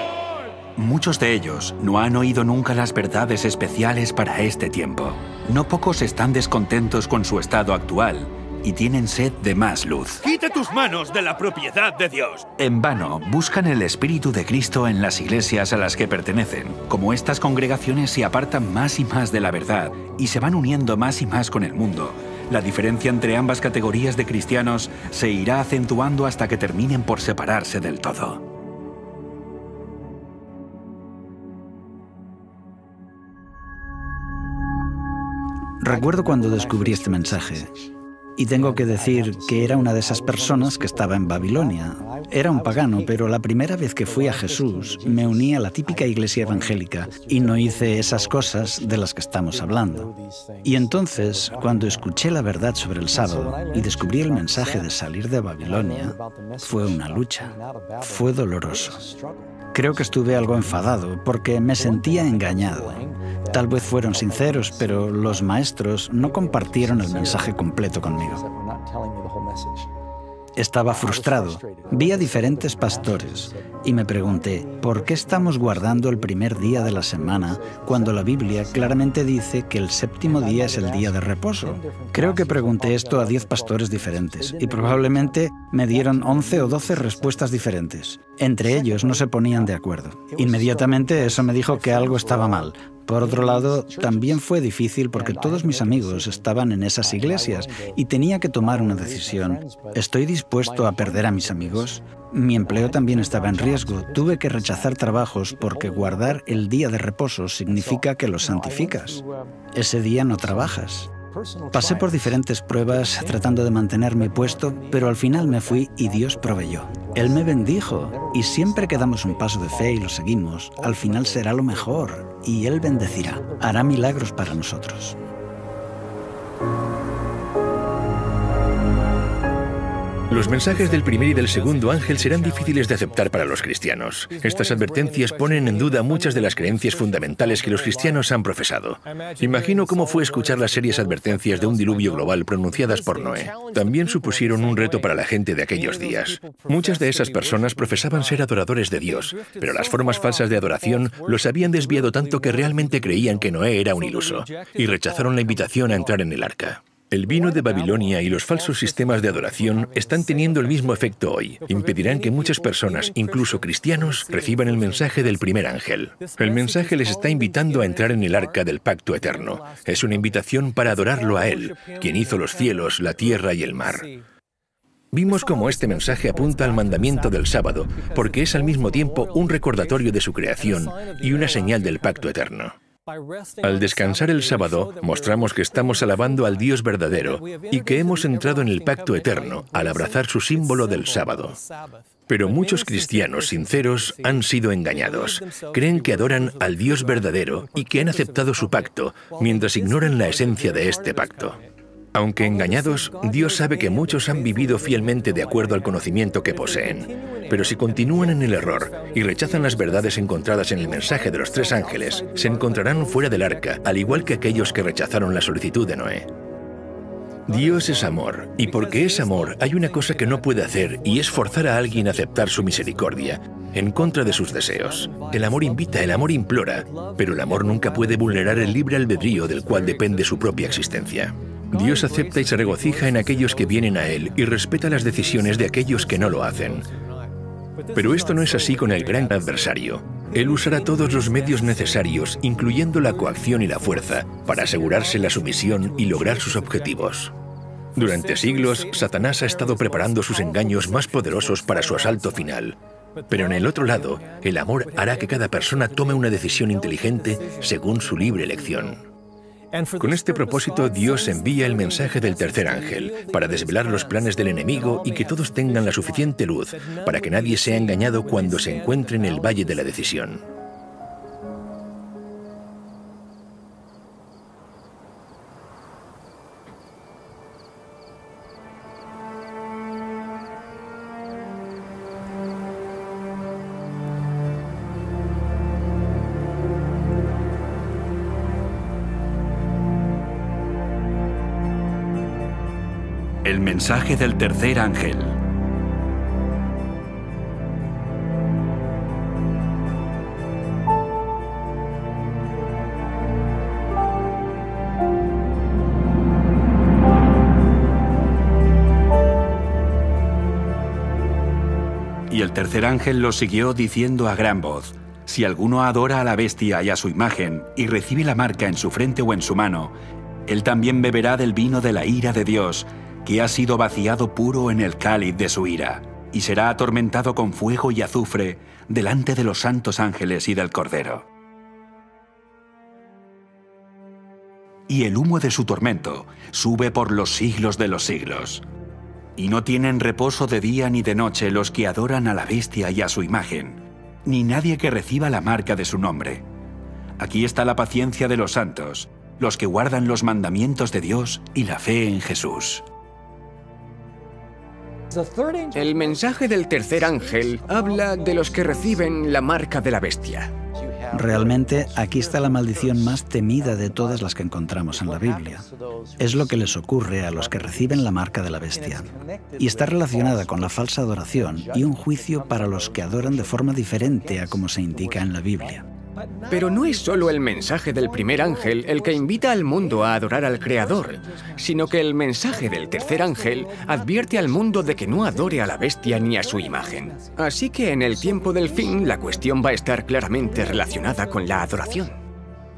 Muchos de ellos no han oído nunca las verdades especiales para este tiempo. No pocos están descontentos con su estado actual y tienen sed de más luz. ¡Quita tus manos de la propiedad de Dios! En vano, buscan el Espíritu de Cristo en las iglesias a las que pertenecen. Como estas congregaciones se apartan más y más de la verdad y se van uniendo más y más con el mundo, la diferencia entre ambas categorías de cristianos se irá acentuando hasta que terminen por separarse del todo. Recuerdo cuando descubrí este mensaje. Y tengo que decir que era una de esas personas que estaba en Babilonia. Era un pagano, pero la primera vez que fui a Jesús me uní a la típica iglesia evangélica y no hice esas cosas de las que estamos hablando. Y entonces, cuando escuché la verdad sobre el sábado y descubrí el mensaje de salir de Babilonia, fue una lucha. Fue doloroso. Creo que estuve algo enfadado porque me sentía engañado. Tal vez fueron sinceros, pero los maestros no compartieron el mensaje completo conmigo. Estaba frustrado. Vi a diferentes pastores y me pregunté, ¿por qué estamos guardando el primer día de la semana cuando la Biblia claramente dice que el séptimo día es el día de reposo? Creo que pregunté esto a 10 pastores diferentes y probablemente me dieron 11 o 12 respuestas diferentes. Entre ellos no se ponían de acuerdo. Inmediatamente eso me dijo que algo estaba mal. Por otro lado, también fue difícil porque todos mis amigos estaban en esas iglesias y tenía que tomar una decisión. ¿Estoy dispuesto a perder a mis amigos? Mi empleo también estaba en riesgo. Tuve que rechazar trabajos porque guardar el día de reposo significa que lo santificas. Ese día no trabajas. Pasé por diferentes pruebas tratando de mantener mi puesto, pero al final me fui y Dios proveyó. Él me bendijo y siempre que damos un paso de fe y lo seguimos, al final será lo mejor y Él bendecirá, hará milagros para nosotros. Los mensajes del primer y del segundo ángel serán difíciles de aceptar para los cristianos. Estas advertencias ponen en duda muchas de las creencias fundamentales que los cristianos han profesado. Imagino cómo fue escuchar las serias advertencias de un diluvio global pronunciadas por Noé. También supusieron un reto para la gente de aquellos días. Muchas de esas personas profesaban ser adoradores de Dios, pero las formas falsas de adoración los habían desviado tanto que realmente creían que Noé era un iluso, y rechazaron la invitación a entrar en el arca. El vino de Babilonia y los falsos sistemas de adoración están teniendo el mismo efecto hoy. Impedirán que muchas personas, incluso cristianos, reciban el mensaje del primer ángel. El mensaje les está invitando a entrar en el arca del pacto eterno. Es una invitación para adorarlo a Él, quien hizo los cielos, la tierra y el mar. Vimos cómo este mensaje apunta al mandamiento del sábado, porque es al mismo tiempo un recordatorio de su creación y una señal del pacto eterno. Al descansar el sábado, mostramos que estamos alabando al Dios verdadero y que hemos entrado en el pacto eterno al abrazar su símbolo del sábado. Pero muchos cristianos sinceros han sido engañados. Creen que adoran al Dios verdadero y que han aceptado su pacto, mientras ignoran la esencia de este pacto. Aunque engañados, Dios sabe que muchos han vivido fielmente de acuerdo al conocimiento que poseen. Pero si continúan en el error y rechazan las verdades encontradas en el mensaje de los 3 ángeles, se encontrarán fuera del arca, al igual que aquellos que rechazaron la solicitud de Noé. Dios es amor, y porque es amor, hay una cosa que no puede hacer, y es forzar a alguien a aceptar su misericordia, en contra de sus deseos. El amor invita, el amor implora, pero el amor nunca puede vulnerar el libre albedrío del cual depende su propia existencia. Dios acepta y se regocija en aquellos que vienen a Él y respeta las decisiones de aquellos que no lo hacen. Pero esto no es así con el gran adversario. Él usará todos los medios necesarios, incluyendo la coacción y la fuerza, para asegurarse la sumisión y lograr sus objetivos. Durante siglos, Satanás ha estado preparando sus engaños más poderosos para su asalto final. Pero en el otro lado, el amor hará que cada persona tome una decisión inteligente según su libre elección. Con este propósito, Dios envía el mensaje del tercer ángel, para desvelar los planes del enemigo y que todos tengan la suficiente luz, para que nadie sea engañado cuando se encuentre en el valle de la decisión. El mensaje del tercer ángel. Y el tercer ángel los siguió diciendo a gran voz: si alguno adora a la bestia y a su imagen, y recibe la marca en su frente o en su mano, él también beberá del vino de la ira de Dios, que ha sido vaciado puro en el cáliz de su ira, y será atormentado con fuego y azufre delante de los santos ángeles y del Cordero. Y el humo de su tormento sube por los siglos de los siglos. Y no tienen reposo de día ni de noche los que adoran a la bestia y a su imagen, ni nadie que reciba la marca de su nombre. Aquí está la paciencia de los santos, los que guardan los mandamientos de Dios y la fe en Jesús. El mensaje del tercer ángel habla de los que reciben la marca de la bestia. Realmente, aquí está la maldición más temida de todas las que encontramos en la Biblia. Es lo que les ocurre a los que reciben la marca de la bestia. Y está relacionada con la falsa adoración y un juicio para los que adoran de forma diferente a como se indica en la Biblia. Pero no es solo el mensaje del primer ángel el que invita al mundo a adorar al Creador, sino que el mensaje del tercer ángel advierte al mundo de que no adore a la bestia ni a su imagen. Así que en el tiempo del fin, la cuestión va a estar claramente relacionada con la adoración.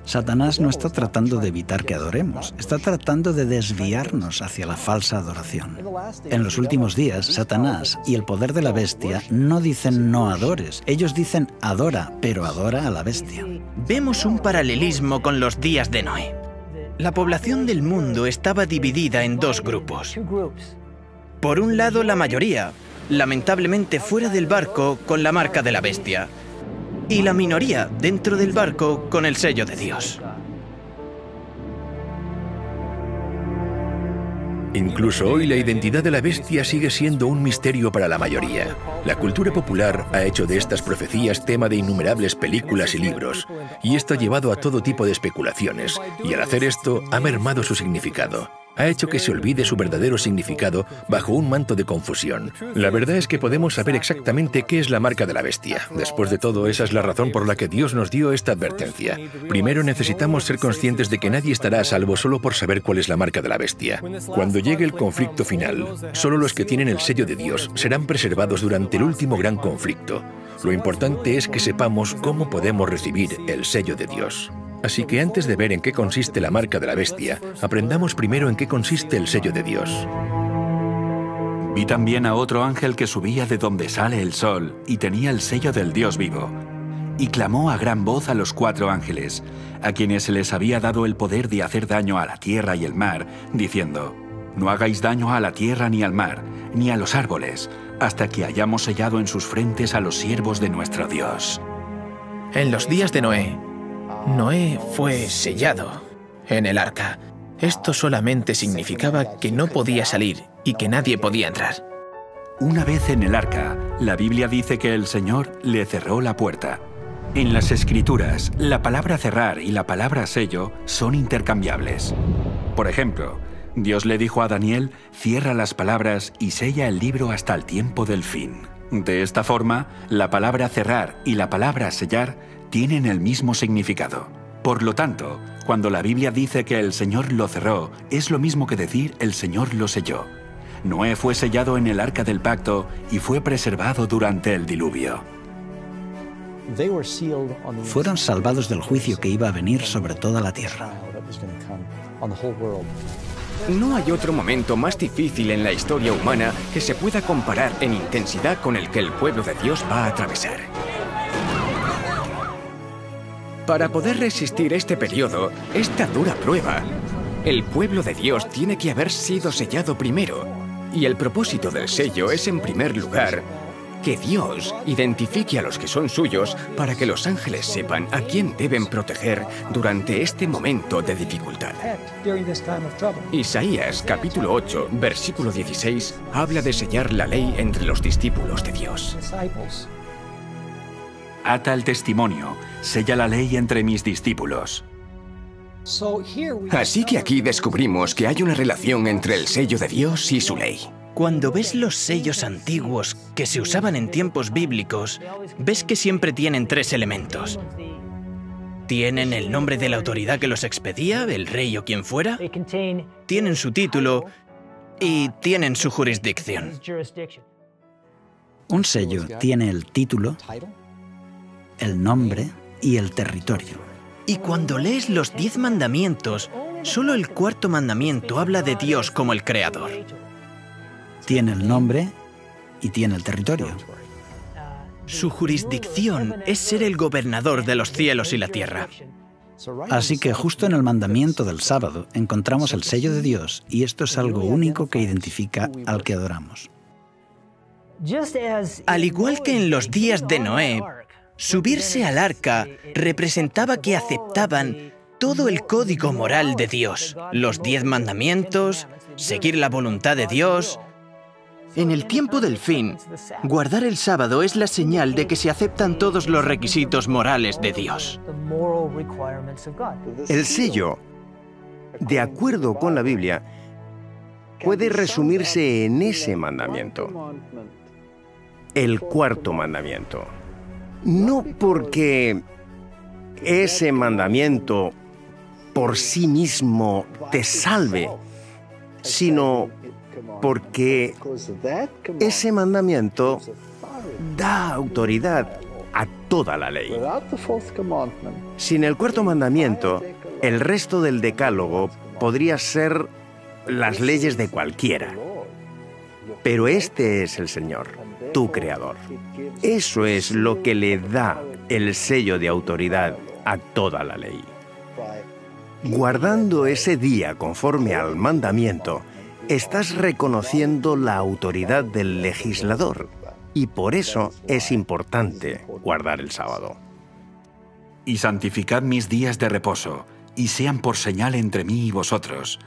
Satanás no está tratando de evitar que adoremos, está tratando de desviarnos hacia la falsa adoración. En los últimos días, Satanás y el poder de la bestia no dicen no adores, ellos dicen adora, pero adora a la bestia. Vemos un paralelismo con los días de Noé. La población del mundo estaba dividida en dos grupos. Por un lado, la mayoría, lamentablemente fuera del barco con la marca de la bestia, y la minoría dentro del barco con el sello de Dios. Incluso hoy la identidad de la bestia sigue siendo un misterio para la mayoría. La cultura popular ha hecho de estas profecías tema de innumerables películas y libros, y esto ha llevado a todo tipo de especulaciones, y al hacer esto ha mermado su significado. Ha hecho que se olvide su verdadero significado bajo un manto de confusión. La verdad es que podemos saber exactamente qué es la marca de la bestia. Después de todo, esa es la razón por la que Dios nos dio esta advertencia. Primero necesitamos ser conscientes de que nadie estará a salvo solo por saber cuál es la marca de la bestia. Cuando llegue el conflicto final, solo los que tienen el sello de Dios serán preservados durante el último gran conflicto. Lo importante es que sepamos cómo podemos recibir el sello de Dios. Así que antes de ver en qué consiste la marca de la bestia, aprendamos primero en qué consiste el sello de Dios. Vi también a otro ángel que subía de donde sale el sol y tenía el sello del Dios vivo. Y clamó a gran voz a los 4 ángeles, a quienes se les había dado el poder de hacer daño a la tierra y el mar, diciendo: no hagáis daño a la tierra ni al mar, ni a los árboles, hasta que hayamos sellado en sus frentes a los siervos de nuestro Dios. En los días de Noé, Noé fue sellado en el arca. Esto solamente significaba que no podía salir y que nadie podía entrar. Una vez en el arca, la Biblia dice que el Señor le cerró la puerta. En las Escrituras, la palabra cerrar y la palabra sello son intercambiables. Por ejemplo, Dios le dijo a Daniel: cierra las palabras y sella el libro hasta el tiempo del fin. De esta forma, la palabra cerrar y la palabra sellar tienen el mismo significado. Por lo tanto, cuando la Biblia dice que el Señor lo cerró, es lo mismo que decir el Señor lo selló. Noé fue sellado en el arca del pacto y fue preservado durante el diluvio. Fueron salvados del juicio que iba a venir sobre toda la tierra. No hay otro momento más difícil en la historia humana que se pueda comparar en intensidad con el que el pueblo de Dios va a atravesar. Para poder resistir este periodo, esta dura prueba, el pueblo de Dios tiene que haber sido sellado primero. Y el propósito del sello es, en primer lugar, que Dios identifique a los que son suyos para que los ángeles sepan a quién deben proteger durante este momento de dificultad. Isaías, capítulo 8, versículo 16, habla de sellar la ley entre los discípulos de Dios. Ata el testimonio, sella la ley entre mis discípulos. Así que aquí descubrimos que hay una relación entre el sello de Dios y su ley. Cuando ves los sellos antiguos que se usaban en tiempos bíblicos, ves que siempre tienen 3 elementos. Tienen el nombre de la autoridad que los expedía, el rey o quien fuera, tienen su título y tienen su jurisdicción. Un sello tiene el título, el nombre y el territorio. Y cuando lees los 10 mandamientos, solo el 4º mandamiento habla de Dios como el creador. Tiene el nombre y tiene el territorio. Su jurisdicción es ser el gobernador de los cielos y la tierra. Así que justo en el mandamiento del sábado encontramos el sello de Dios, y esto es algo único que identifica al que adoramos. Al igual que en los días de Noé, subirse al arca representaba que aceptaban todo el código moral de Dios, los 10 mandamientos, seguir la voluntad de Dios En el tiempo del fin, guardar el sábado es la señal de que se aceptan todos los requisitos morales de Dios. El sello, de acuerdo con la Biblia, puede resumirse en ese mandamiento, el cuarto mandamiento. No porque ese mandamiento por sí mismo te salve, sino porque ese mandamiento da autoridad a toda la ley. Sin el cuarto mandamiento, el resto del decálogo podría ser las leyes de cualquiera. Pero este es el Señor, tu Creador. Eso es lo que le da el sello de autoridad a toda la ley. Guardando ese día conforme al mandamiento, estás reconociendo la autoridad del legislador, y por eso es importante guardar el sábado. Y santificad mis días de reposo, y sean por señal entre mí y vosotros,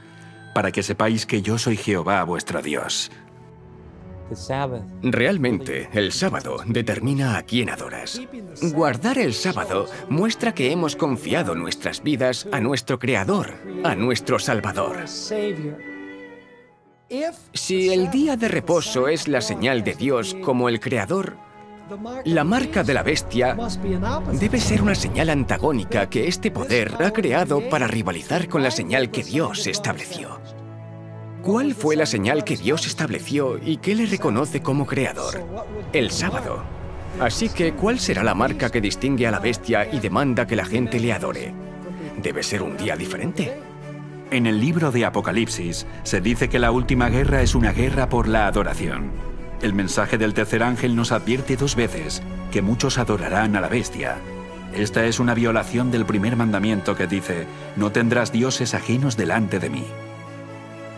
para que sepáis que yo soy Jehová vuestro Dios. Realmente, el sábado determina a quién adoras. Guardar el sábado muestra que hemos confiado nuestras vidas a nuestro Creador, a nuestro Salvador. Si el día de reposo es la señal de Dios como el Creador, la marca de la bestia debe ser una señal antagónica que este poder ha creado para rivalizar con la señal que Dios estableció. ¿Cuál fue la señal que Dios estableció y qué le reconoce como creador? El sábado. Así que, ¿cuál será la marca que distingue a la bestia y demanda que la gente le adore? Debe ser un día diferente. En el libro de Apocalipsis se dice que la última guerra es una guerra por la adoración. El mensaje del tercer ángel nos advierte 2 veces que muchos adorarán a la bestia. Esta es una violación del primer mandamiento que dice: no tendrás dioses ajenos delante de mí.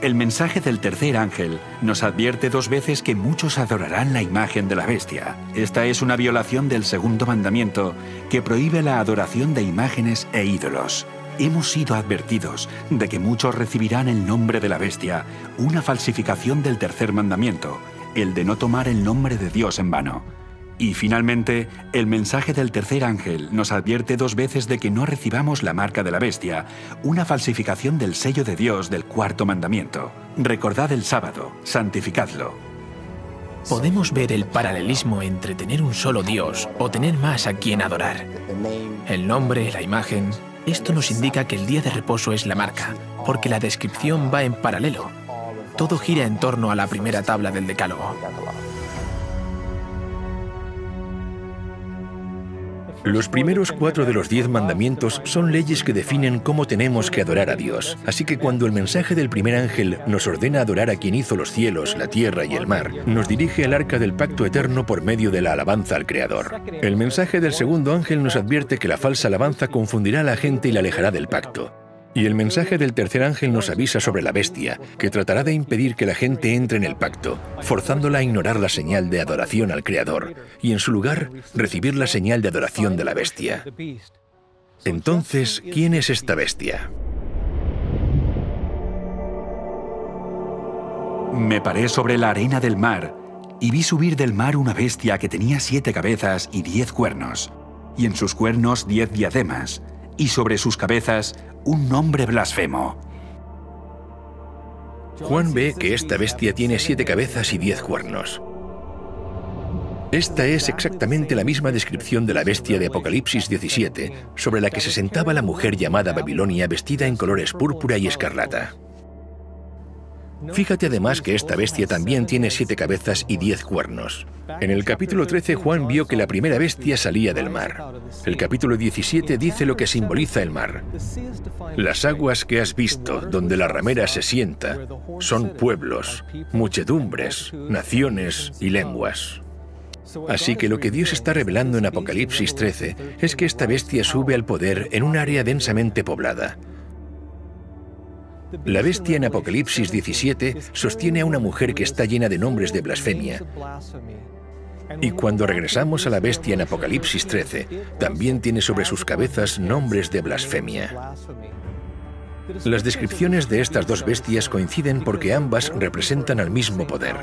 El mensaje del tercer ángel nos advierte 2 veces que muchos adorarán la imagen de la bestia. Esta es una violación del segundo mandamiento que prohíbe la adoración de imágenes e ídolos. Hemos sido advertidos de que muchos recibirán el nombre de la bestia, una falsificación del tercer mandamiento, el de no tomar el nombre de Dios en vano. Y finalmente, el mensaje del tercer ángel nos advierte 2 veces de que no recibamos la marca de la bestia, una falsificación del sello de Dios del cuarto mandamiento. Recordad el sábado, santificadlo. Podemos ver el paralelismo entre tener un solo Dios o tener más a quien adorar. El nombre, la imagen. Esto nos indica que el día de reposo es la marca, porque la descripción va en paralelo. Todo gira en torno a la primera tabla del Decálogo. Los primeros 4 de los 10 mandamientos son leyes que definen cómo tenemos que adorar a Dios. Así que cuando el mensaje del primer ángel nos ordena adorar a quien hizo los cielos, la tierra y el mar, nos dirige al arca del pacto eterno por medio de la alabanza al Creador. El mensaje del segundo ángel nos advierte que la falsa alabanza confundirá a la gente y la alejará del pacto. Y el mensaje del tercer ángel nos avisa sobre la bestia, que tratará de impedir que la gente entre en el pacto, forzándola a ignorar la señal de adoración al Creador, y en su lugar, recibir la señal de adoración de la bestia. Entonces, ¿quién es esta bestia? Me paré sobre la arena del mar, y vi subir del mar una bestia que tenía 7 cabezas y 10 cuernos, y en sus cuernos 10 diademas, y sobre sus cabezas un nombre blasfemo. Juan ve que esta bestia tiene 7 cabezas y 10 cuernos. Esta es exactamente la misma descripción de la bestia de Apocalipsis 17, sobre la que se sentaba la mujer llamada Babilonia vestida en colores púrpura y escarlata. Fíjate además que esta bestia también tiene 7 cabezas y 10 cuernos. En el capítulo 13 Juan vio que la primera bestia salía del mar. El capítulo 17 dice lo que simboliza el mar. Las aguas que has visto, donde la ramera se sienta, son pueblos, muchedumbres, naciones y lenguas. Así que lo que Dios está revelando en Apocalipsis 13 es que esta bestia sube al poder en un área densamente poblada. La bestia en Apocalipsis 17 sostiene a una mujer que está llena de nombres de blasfemia. Y cuando regresamos a la bestia en Apocalipsis 13, también tiene sobre sus cabezas nombres de blasfemia. Las descripciones de estas 2 bestias coinciden porque ambas representan al mismo poder.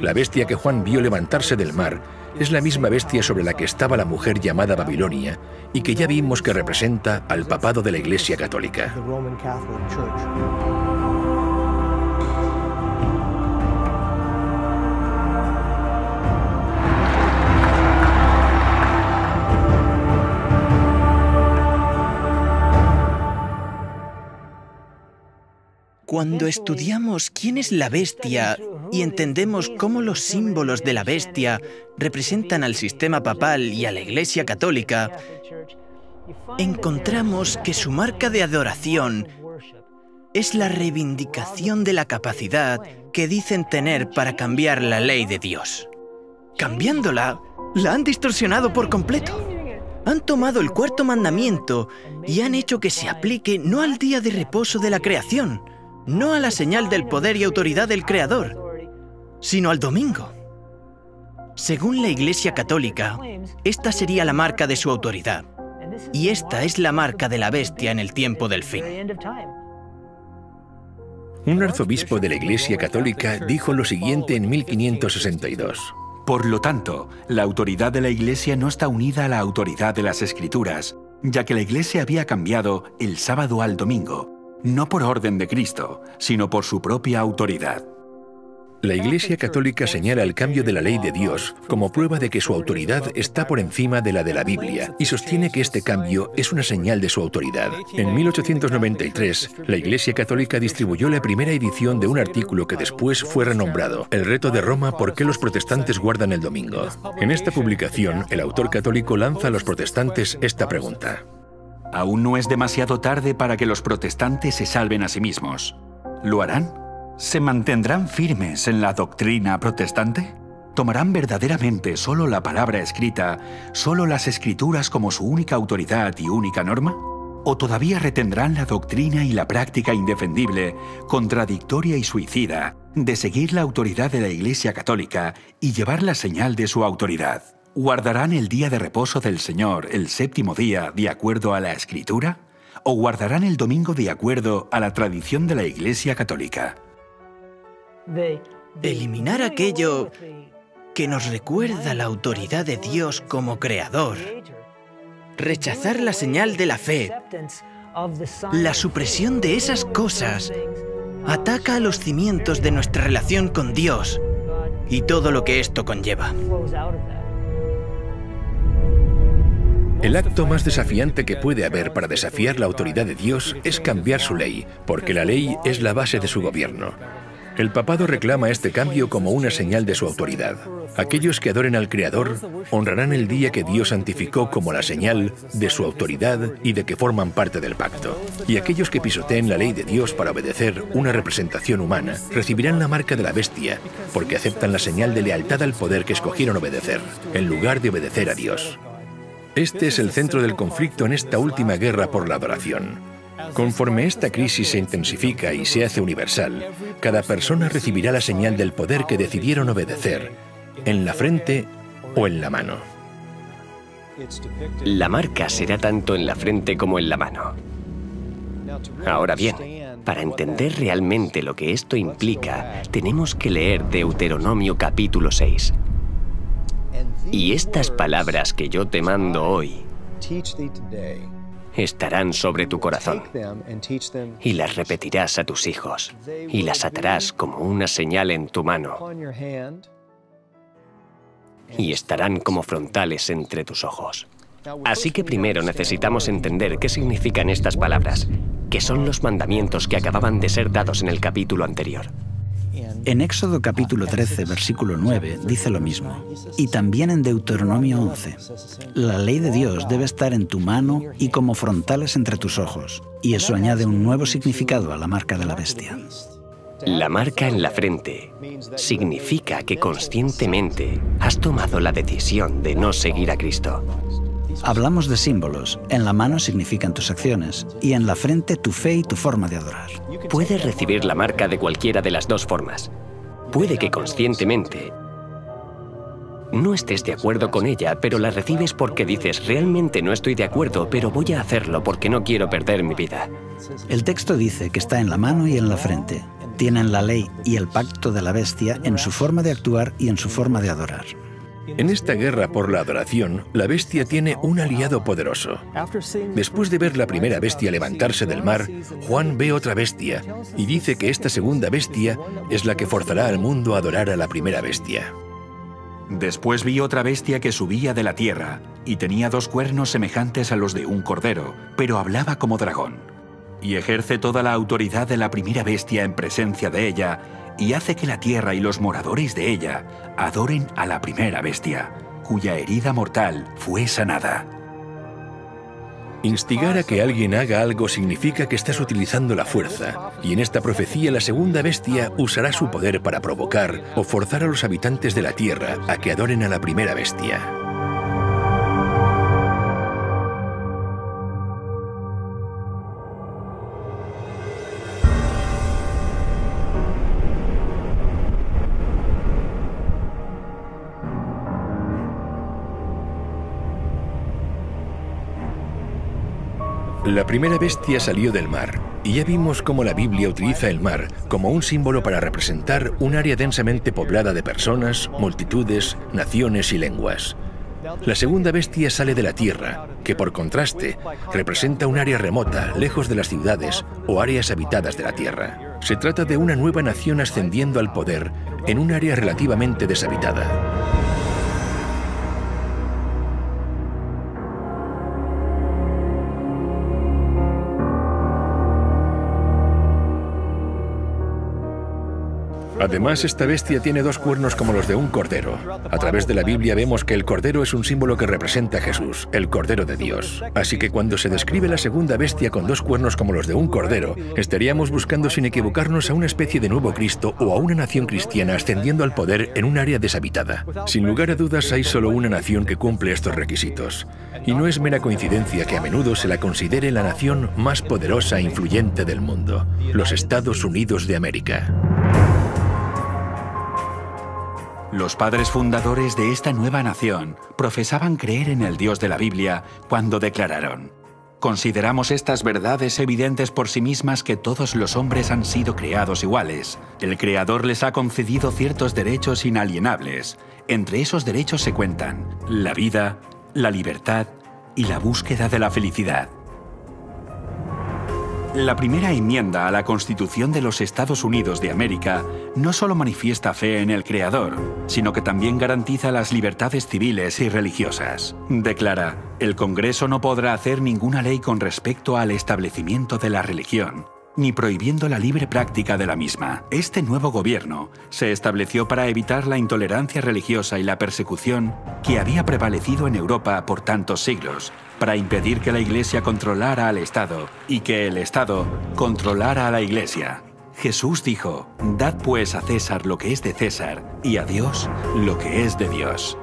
La bestia que Juan vio levantarse del mar es la misma bestia sobre la que estaba la mujer llamada Babilonia y que ya vimos que representa al papado de la Iglesia Católica. Cuando estudiamos quién es la bestia y entendemos cómo los símbolos de la bestia representan al sistema papal y a la Iglesia Católica, encontramos que su marca de adoración es la reivindicación de la capacidad que dicen tener para cambiar la ley de Dios. Cambiándola, la han distorsionado por completo. Han tomado el cuarto mandamiento y han hecho que se aplique no al día de reposo de la creación, no a la señal del poder y autoridad del Creador, sino al domingo. Según la Iglesia Católica, esta sería la marca de su autoridad, y esta es la marca de la bestia en el tiempo del fin. Un arzobispo de la Iglesia Católica dijo lo siguiente en 1562. Por lo tanto, la autoridad de la Iglesia no está unida a la autoridad de las Escrituras, ya que la Iglesia había cambiado el sábado al domingo, no por orden de Cristo, sino por su propia autoridad. La Iglesia Católica señala el cambio de la ley de Dios como prueba de que su autoridad está por encima de la Biblia y sostiene que este cambio es una señal de su autoridad. En 1893, la Iglesia Católica distribuyó la primera edición de un artículo que después fue renombrado El reto de Roma, ¿por qué los protestantes guardan el domingo? En esta publicación, el autor católico lanza a los protestantes esta pregunta. Aún no es demasiado tarde para que los protestantes se salven a sí mismos. ¿Lo harán? ¿Se mantendrán firmes en la doctrina protestante? ¿Tomarán verdaderamente solo la palabra escrita, solo las Escrituras como su única autoridad y única norma? ¿O todavía retendrán la doctrina y la práctica indefendible, contradictoria y suicida, de seguir la autoridad de la Iglesia Católica y llevar la señal de su autoridad? ¿Guardarán el día de reposo del Señor, el séptimo día, de acuerdo a la Escritura? ¿O guardarán el domingo de acuerdo a la tradición de la Iglesia Católica? Eliminar aquello que nos recuerda la autoridad de Dios como Creador. Rechazar la señal de la fe. La supresión de esas cosas ataca a los cimientos de nuestra relación con Dios y todo lo que esto conlleva. El acto más desafiante que puede haber para desafiar la autoridad de Dios es cambiar su ley, porque la ley es la base de su gobierno. El papado reclama este cambio como una señal de su autoridad. Aquellos que adoren al Creador honrarán el día que Dios santificó como la señal de su autoridad y de que forman parte del pacto. Y aquellos que pisoteen la ley de Dios para obedecer una representación humana recibirán la marca de la bestia, porque aceptan la señal de lealtad al poder que escogieron obedecer, en lugar de obedecer a Dios. Este es el centro del conflicto en esta última guerra por la adoración. Conforme esta crisis se intensifica y se hace universal, cada persona recibirá la señal del poder que decidieron obedecer, en la frente o en la mano. La marca será tanto en la frente como en la mano. Ahora bien, para entender realmente lo que esto implica, tenemos que leer Deuteronomio capítulo 6. Y estas palabras que yo te mando hoy estarán sobre tu corazón, y las repetirás a tus hijos, y las atarás como una señal en tu mano, y estarán como frontales entre tus ojos. Así que primero necesitamos entender qué significan estas palabras, que son los mandamientos que acababan de ser dados en el capítulo anterior. En Éxodo capítulo 13, versículo 9, dice lo mismo. Y también en Deuteronomio 11. La ley de Dios debe estar en tu mano y como frontales entre tus ojos. Y eso añade un nuevo significado a la marca de la bestia. La marca en la frente significa que conscientemente has tomado la decisión de no seguir a Cristo. Hablamos de símbolos. En la mano significan tus acciones y en la frente tu fe y tu forma de adorar. Puedes recibir la marca de cualquiera de las dos formas. Puede que conscientemente no estés de acuerdo con ella, pero la recibes porque dices, realmente no estoy de acuerdo, pero voy a hacerlo porque no quiero perder mi vida. El texto dice que está en la mano y en la frente. Tienen la ley y el pacto de la bestia en su forma de actuar y en su forma de adorar. En esta guerra por la adoración, la bestia tiene un aliado poderoso. Después de ver la primera bestia levantarse del mar, Juan ve otra bestia y dice que esta segunda bestia es la que forzará al mundo a adorar a la primera bestia. Después vi otra bestia que subía de la tierra y tenía 2 cuernos semejantes a los de un cordero, pero hablaba como dragón. Y ejerce toda la autoridad de la primera bestia en presencia de ella y hace que la tierra y los moradores de ella adoren a la primera bestia, cuya herida mortal fue sanada. Instigar a que alguien haga algo significa que estás utilizando la fuerza, y en esta profecía la segunda bestia usará su poder para provocar o forzar a los habitantes de la tierra a que adoren a la primera bestia. La primera bestia salió del mar, y ya vimos cómo la Biblia utiliza el mar como un símbolo para representar un área densamente poblada de personas, multitudes, naciones y lenguas. La segunda bestia sale de la tierra, que por contraste representa un área remota, lejos de las ciudades o áreas habitadas de la tierra. Se trata de una nueva nación ascendiendo al poder en un área relativamente deshabitada. Además, esta bestia tiene 2 cuernos como los de un cordero. A través de la Biblia vemos que el cordero es un símbolo que representa a Jesús, el Cordero de Dios. Así que cuando se describe la segunda bestia con 2 cuernos como los de un cordero, estaríamos buscando sin equivocarnos a una especie de nuevo Cristo o a una nación cristiana ascendiendo al poder en un área deshabitada. Sin lugar a dudas, hay solo una nación que cumple estos requisitos. Y no es mera coincidencia que a menudo se la considere la nación más poderosa e influyente del mundo, los Estados Unidos de América. Los padres fundadores de esta nueva nación profesaban creer en el Dios de la Biblia cuando declararon: consideramos estas verdades evidentes por sí mismas que todos los hombres han sido creados iguales. El Creador les ha concedido ciertos derechos inalienables. Entre esos derechos se cuentan la vida, la libertad y la búsqueda de la felicidad. La primera enmienda a la Constitución de los Estados Unidos de América no solo manifiesta fe en el Creador, sino que también garantiza las libertades civiles y religiosas. Declara: el Congreso no podrá hacer ninguna ley con respecto al establecimiento de la religión, ni prohibiendo la libre práctica de la misma. Este nuevo gobierno se estableció para evitar la intolerancia religiosa y la persecución que había prevalecido en Europa por tantos siglos, para impedir que la Iglesia controlara al Estado y que el Estado controlara a la Iglesia. Jesús dijo: dad pues a César lo que es de César y a Dios lo que es de Dios.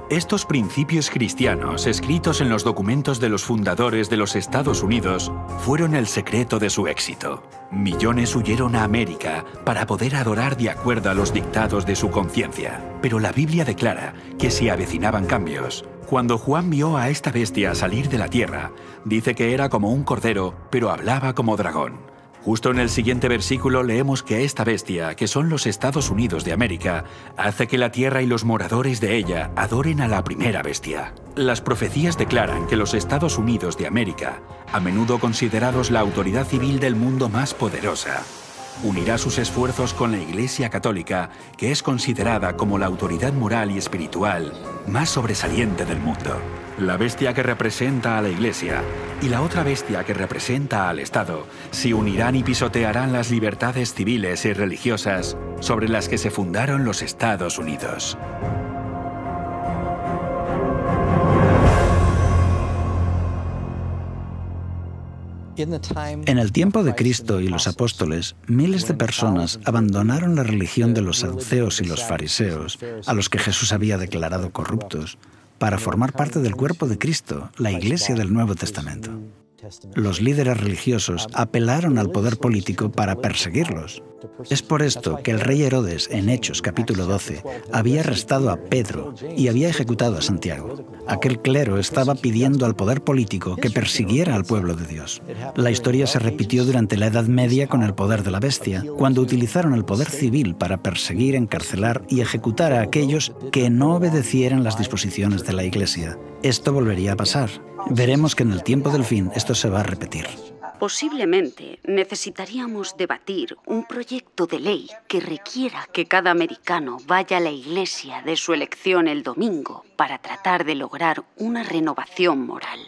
Estos principios cristianos, escritos en los documentos de los fundadores de los Estados Unidos, fueron el secreto de su éxito. Millones huyeron a América para poder adorar de acuerdo a los dictados de su conciencia. Pero la Biblia declara que se avecinaban cambios. Cuando Juan vio a esta bestia salir de la tierra, dice que era como un cordero, pero hablaba como dragón. Justo en el siguiente versículo leemos que esta bestia, que son los Estados Unidos de América, hace que la tierra y los moradores de ella adoren a la primera bestia. Las profecías declaran que los Estados Unidos de América, a menudo considerados la autoridad civil del mundo más poderosa, unirá sus esfuerzos con la Iglesia Católica, que es considerada como la autoridad moral y espiritual más sobresaliente del mundo. La bestia que representa a la Iglesia y la otra bestia que representa al Estado se unirán y pisotearán las libertades civiles y religiosas sobre las que se fundaron los Estados Unidos. En el tiempo de Cristo y los apóstoles, miles de personas abandonaron la religión de los saduceos y los fariseos, a los que Jesús había declarado corruptos, para formar parte del cuerpo de Cristo, la Iglesia del Nuevo Testamento. Los líderes religiosos apelaron al poder político para perseguirlos. Es por esto que el rey Herodes, en Hechos capítulo 12, había arrestado a Pedro y había ejecutado a Santiago. Aquel clero estaba pidiendo al poder político que persiguiera al pueblo de Dios. La historia se repitió durante la Edad Media con el poder de la bestia, cuando utilizaron el poder civil para perseguir, encarcelar y ejecutar a aquellos que no obedecieran las disposiciones de la Iglesia. Esto volvería a pasar. Veremos que en el tiempo del fin esto se va a repetir. Posiblemente necesitaríamos debatir un proyecto de ley que requiera que cada americano vaya a la iglesia de su elección el domingo para tratar de lograr una renovación moral.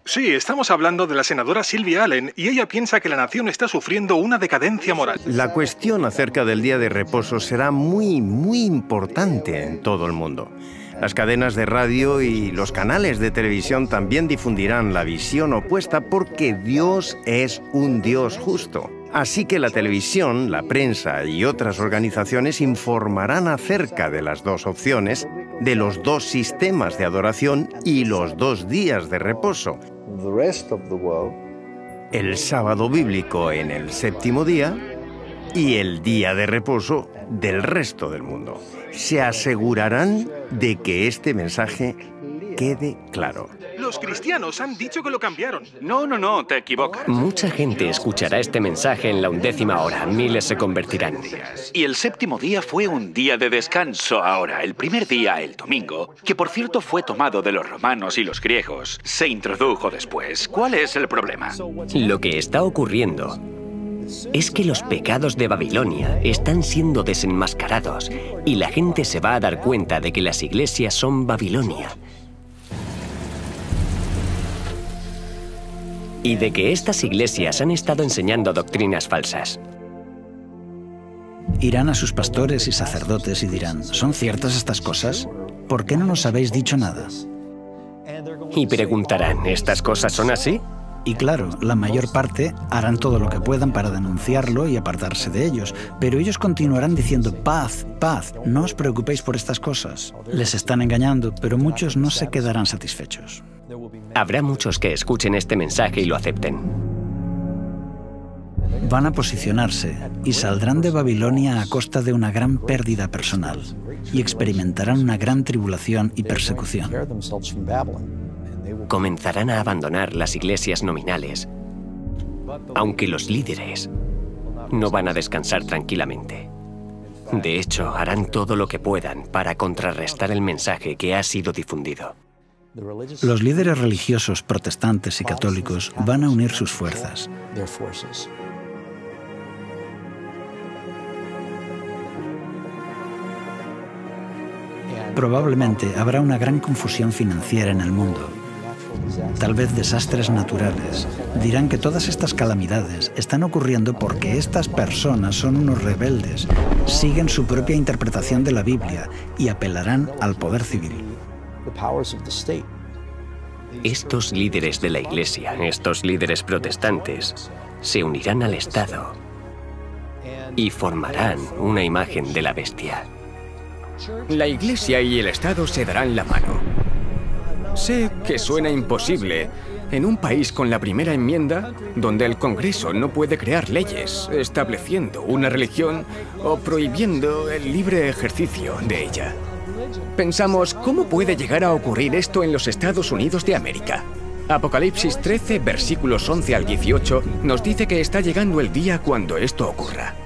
Sí, estamos hablando de la senadora Sylvia Allen y ella piensa que la nación está sufriendo una decadencia moral. La cuestión acerca del día de reposo será muy importante en todo el mundo. Las cadenas de radio y los canales de televisión también difundirán la visión opuesta porque Dios es un Dios justo. Así que la televisión, la prensa y otras organizaciones informarán acerca de las dos opciones, de los dos sistemas de adoración y los 2 días de reposo. El sábado bíblico en el 7º día y el día de reposo del resto del mundo. Se asegurarán de que este mensaje quede claro. Los cristianos han dicho que lo cambiaron. No, te equivocas. Mucha gente escuchará este mensaje en la 11ª hora. Miles se convertirán. Y el 7º día fue un día de descanso ahora. El primer día, el domingo, que por cierto fue tomado de los romanos y los griegos, se introdujo después. ¿Cuál es el problema? Lo que está ocurriendo es que los pecados de Babilonia están siendo desenmascarados y la gente se va a dar cuenta de que las iglesias son Babilonia. Y de que estas iglesias han estado enseñando doctrinas falsas. Irán a sus pastores y sacerdotes y dirán, ¿son ciertas estas cosas? ¿Por qué no nos habéis dicho nada? Y preguntarán, ¿estas cosas son así? Y claro, la mayor parte harán todo lo que puedan para denunciarlo y apartarse de ellos, pero ellos continuarán diciendo paz, paz, no os preocupéis por estas cosas. Les están engañando, pero muchos no se quedarán satisfechos. Habrá muchos que escuchen este mensaje y lo acepten. Van a posicionarse y saldrán de Babilonia a costa de una gran pérdida personal y experimentarán una gran tribulación y persecución. Comenzarán a abandonar las iglesias nominales, aunque los líderes no van a descansar tranquilamente. De hecho, harán todo lo que puedan para contrarrestar el mensaje que ha sido difundido. Los líderes religiosos protestantes y católicos van a unir sus fuerzas. Probablemente habrá una gran confusión financiera en el mundo. Tal vez desastres naturales. Dirán que todas estas calamidades están ocurriendo porque estas personas son unos rebeldes, siguen su propia interpretación de la Biblia y apelarán al poder civil. Estos líderes de la Iglesia, estos líderes protestantes, se unirán al Estado y formarán una imagen de la bestia. La Iglesia y el Estado se darán la mano. Sé que suena imposible en un país con la primera enmienda, donde el Congreso no puede crear leyes estableciendo una religión o prohibiendo el libre ejercicio de ella. Pensamos, ¿cómo puede llegar a ocurrir esto en los Estados Unidos de América? Apocalipsis 13, versículos 11 al 18, nos dice que está llegando el día cuando esto ocurra.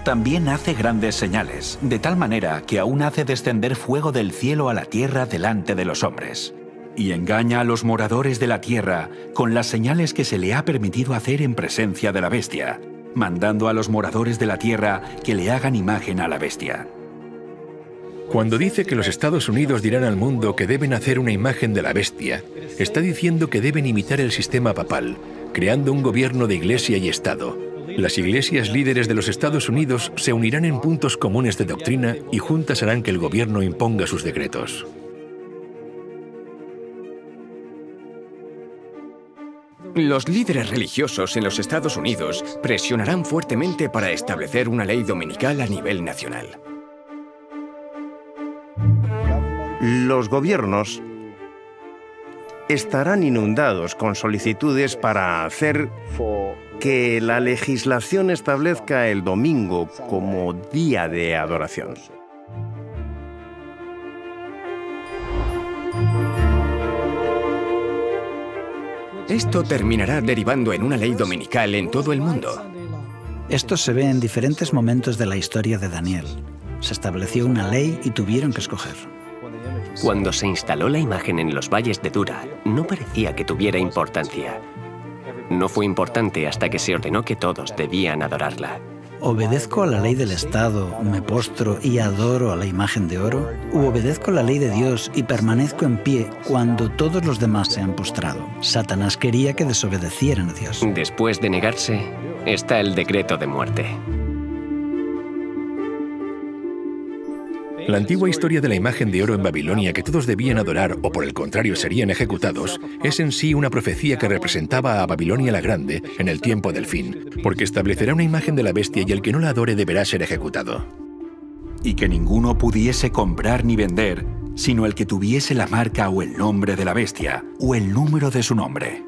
También hace grandes señales, de tal manera que aún hace descender fuego del cielo a la tierra delante de los hombres. Y engaña a los moradores de la tierra con las señales que se le ha permitido hacer en presencia de la bestia, mandando a los moradores de la tierra que le hagan imagen a la bestia. Cuando dice que los Estados Unidos dirán al mundo que deben hacer una imagen de la bestia, está diciendo que deben imitar el sistema papal, creando un gobierno de iglesia y Estado. Las iglesias líderes de los Estados Unidos se unirán en puntos comunes de doctrina y juntas harán que el gobierno imponga sus decretos. Los líderes religiosos en los Estados Unidos presionarán fuertemente para establecer una ley dominical a nivel nacional. Los gobiernos estarán inundados con solicitudes para hacer que la legislación establezca el domingo como día de adoración. Esto terminará derivando en una ley dominical en todo el mundo. Esto se ve en diferentes momentos de la historia de Daniel. Se estableció una ley y tuvieron que escoger. Cuando se instaló la imagen en los valles de Dura, no parecía que tuviera importancia. No fue importante hasta que se ordenó que todos debían adorarla. ¿Obedezco a la ley del Estado, me postro y adoro a la imagen de oro? ¿O obedezco la ley de Dios y permanezco en pie cuando todos los demás se han postrado? Satanás quería que desobedecieran a Dios. Después de negarse, está el decreto de muerte. La antigua historia de la imagen de oro en Babilonia que todos debían adorar o por el contrario serían ejecutados es en sí una profecía que representaba a Babilonia la Grande en el tiempo del fin, porque establecerá una imagen de la bestia y el que no la adore deberá ser ejecutado. Y que ninguno pudiese comprar ni vender, sino el que tuviese la marca o el nombre de la bestia, o el número de su nombre.